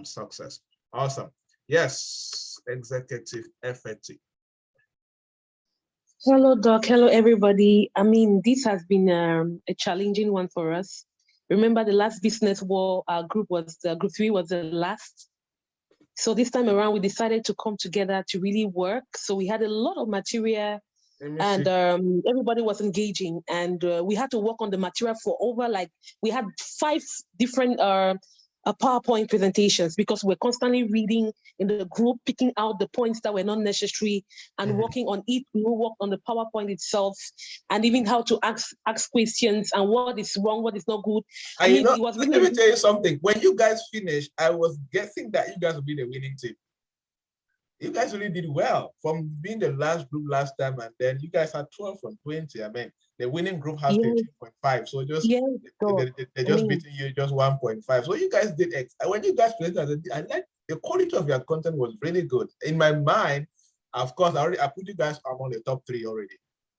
success. Awesome. Yes, executive effective. Hello, Doc. Hello, everybody. I mean, this has been a challenging one for us. Remember, the last business war group 3 was the last. So this time around, we decided to come together to really work. So we had a lot of material and everybody was engaging, and we had to work on the material for over, we had 5 different PowerPoint presentations, because we're constantly reading in the group, picking out the points that were not necessary and working on it. We will work on the PowerPoint itself and even how to ask questions and what is wrong, what is not good. I mean, it was really. Let me tell you something. When you guys finished, I was guessing that you guys would be the winning team. You guys really did well from being the last group last time, and then you guys had 12 from 20. I mean, the winning group has 13.5. So just they're just beating you just 1.5. So you guys did when you guys presented, I like the quality of your content was really good. In my mind, of course, I put you guys among the top 3 already.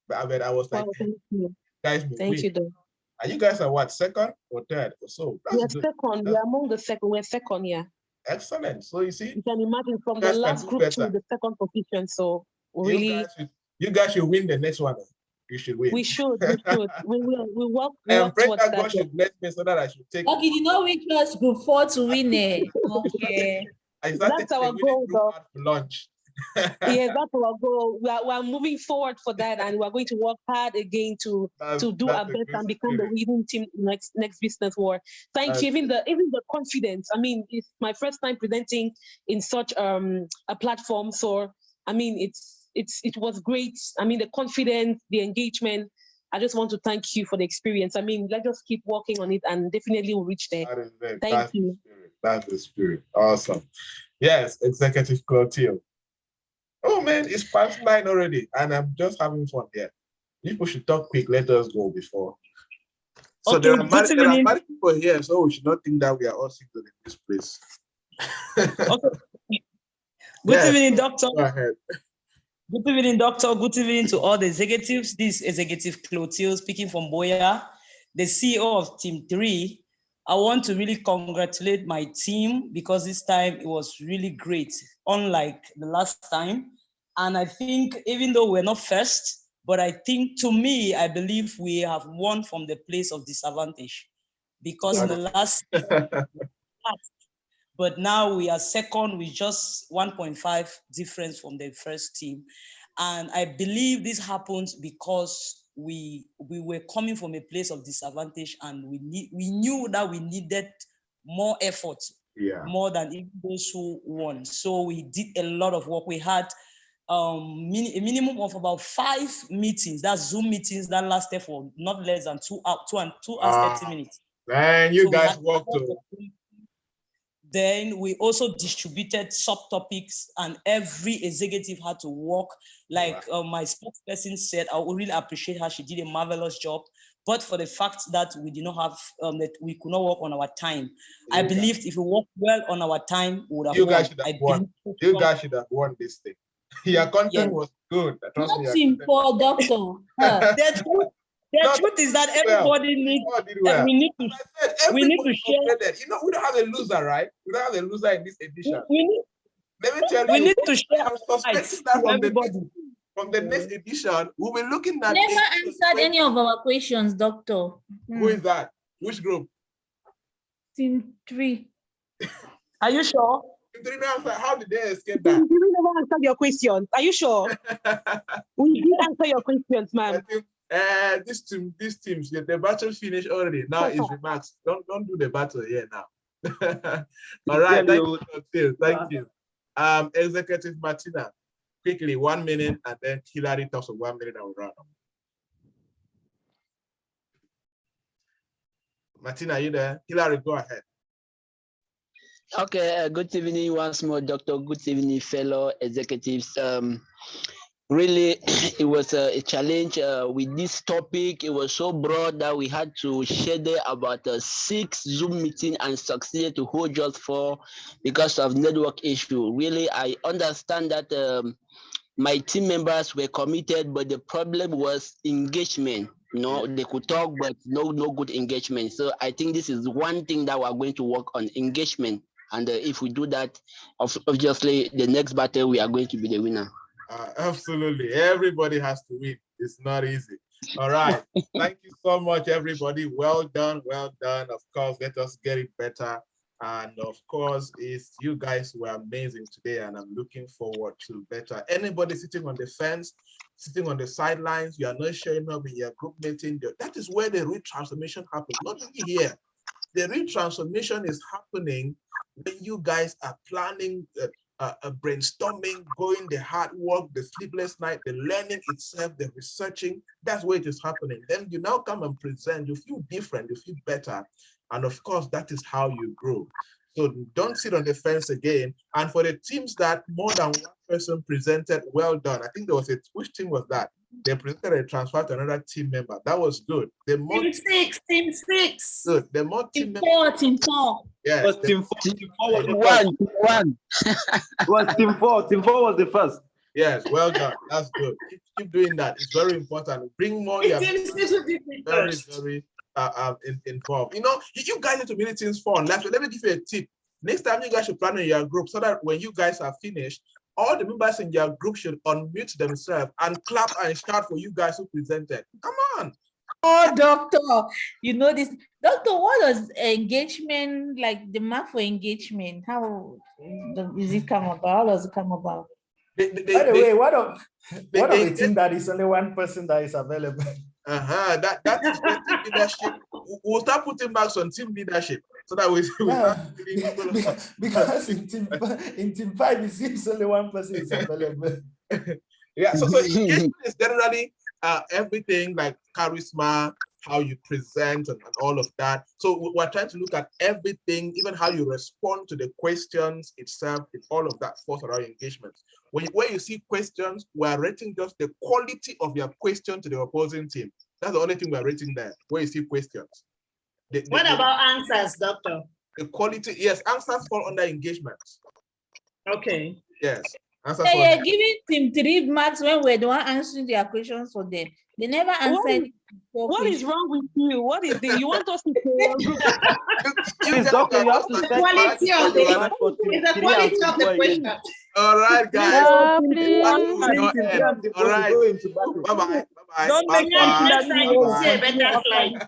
But I was like, thank you. Guys, thank you, though. And you guys are what, second or third or so? We're second. We're among the second. We're second, yeah. Excellent. So you see, you can imagine from the last group to the second position. So really, you guys should win the next one. You should win. We should. We will. We work. And pray that God should bless me so that I should take. Okay, you know which was group 4 to win it. Okay. That's our goal, though. Lunch. Yeah, that's our goal. We are moving forward for that, and we are going to work hard again to do our best and become the winning team next business war. Thank you. Even the confidence. I mean, it's my first time presenting in such a platform, so I mean, it was great. I mean, the confidence, the engagement. I just want to thank you for the experience. I mean, let's just keep working on it, and definitely we'll reach there. Thank you. That's the spirit. Awesome. Yes, Executive Clotilde. Oh man, it's past 9 already, and I'm just having fun here. People should talk quick. Let us go before. So there are many people here, so we should not think that we are all single in this place. Okay. Good evening, Doctor. Go ahead. Good evening, Doctor. Good evening to all the executives. This is Executive Clotilde speaking from Boya, the CEO of Team 3. I want to really congratulate my team because this time it was really great, unlike the last time. And I think even though we're not first, but I think to me, I believe we have won from the place of disadvantage because in the last, but now we are second with just 1.5 difference from the first team. And I believe this happens because we were coming from a place of disadvantage, and we knew that we needed more effort, more than even those who won. So we did a lot of work. We had a minimum of about 5 meetings, that's Zoom meetings that lasted for not less than 2 hours, 30 minutes. Man, you guys worked too. Then we also distributed subtopics, and every executive had to work. Like my spokesperson said, I would really appreciate her. She did a marvelous job. But for the fact that we did not have, that we could not work on our time, I believed if we worked well on our time, we would have won. You guys should have won this thing. Your content was good. Nothing for Doctor. The truth is that everybody needs. We need to share. You know, we don't have a loser, right? We don't have a loser in this edition. Let me tell you. We need to share. I'm suspecting that from the next edition, we'll be looking at. Never answered any of our questions, Doctor. Who is that? Which group? Team 3. Are you sure? How did they escape that? We never answered your questions. Are you sure? We did answer your questions, ma'am. These teams, the battle finished already. Now it's remarks. Don't do the battle here now. All right, thank you. Executive Martina, quickly 1 minute, and then Hillary talks for 1 minute and we'll run. Martina, are you there? Hillary, go ahead. Okay, good evening once more, Doctor. Good evening, fellow executives. Really, it was a challenge with this topic. It was so broad that we had to schedule about 6 Zoom meetings and succeeded to hold just 4 because of network issue. Really, I understand that my team members were committed, but the problem was engagement. You know, they could talk, but no good engagement. So I think this is one thing that we're going to work on, engagement. And if we do that, obviously, the next battle, we are going to be the winner. Absolutely. Everybody has to win. It's not easy. All right. Thank you so much, everybody. Well done. Well done. Of course, let us get it better. And of course, you guys were amazing today, and I'm looking forward to better. Anybody sitting on the fence, sitting on the sidelines, you are not showing up in your group meeting. That is where the real transformation happens, not only here. The real transformation is happening when you guys are planning, brainstorming, going the hard work, the sleepless night, the learning itself, the researching. That's where it is happening. Then you now come and present. You feel different. You feel better. And of course, that is how you grow. So don't sit on the fence again. And for the teams that more than one person presented, well done. I think there was which team was that? They presented a transfer to another team member. That was good. The more Team 6. Good. The more team 4. Yeah. It was team 4. Team 4 was the One. It was team 4. Team 4 was the first. Yes, well done. That's good. Keep doing that. It's very important. Bring more. Very involved. You know, you guys need to make things fun. Let me give you a tip. Next time you guys should plan in your group so that when you guys are finished, all the members in your group should unmute themselves and clap and shout for you guys who presented. Come on. Oh, Doctor, you know this. Doctor, what does engagement, like the mark for engagement, how does it come about? How does it come about? By the way, what of a team that is only one person that is available? That is where team leadership. We'll start putting marks on team leadership so that we start because in team 5 it seems only one person is available. Yeah, so engagement is generally everything like charisma, how you present and all of that. So we're trying to look at everything, even how you respond to the questions itself, all of that falls around engagement. When you see questions, we're rating just the quality of your question to the opposing team. That's the only thing we're rating there, where you see questions. What about answers, Doctor? The quality, yes, answers fall under engagement. Okay. Yes. You're giving team 3 marks when we're the one answering their questions for them. They never answered. What is wrong with you? What is the, you want us to say? Doctor, you have to set quality of the quality of the question. All right, guys. All right. Bye-bye. Don't make Bye-bye.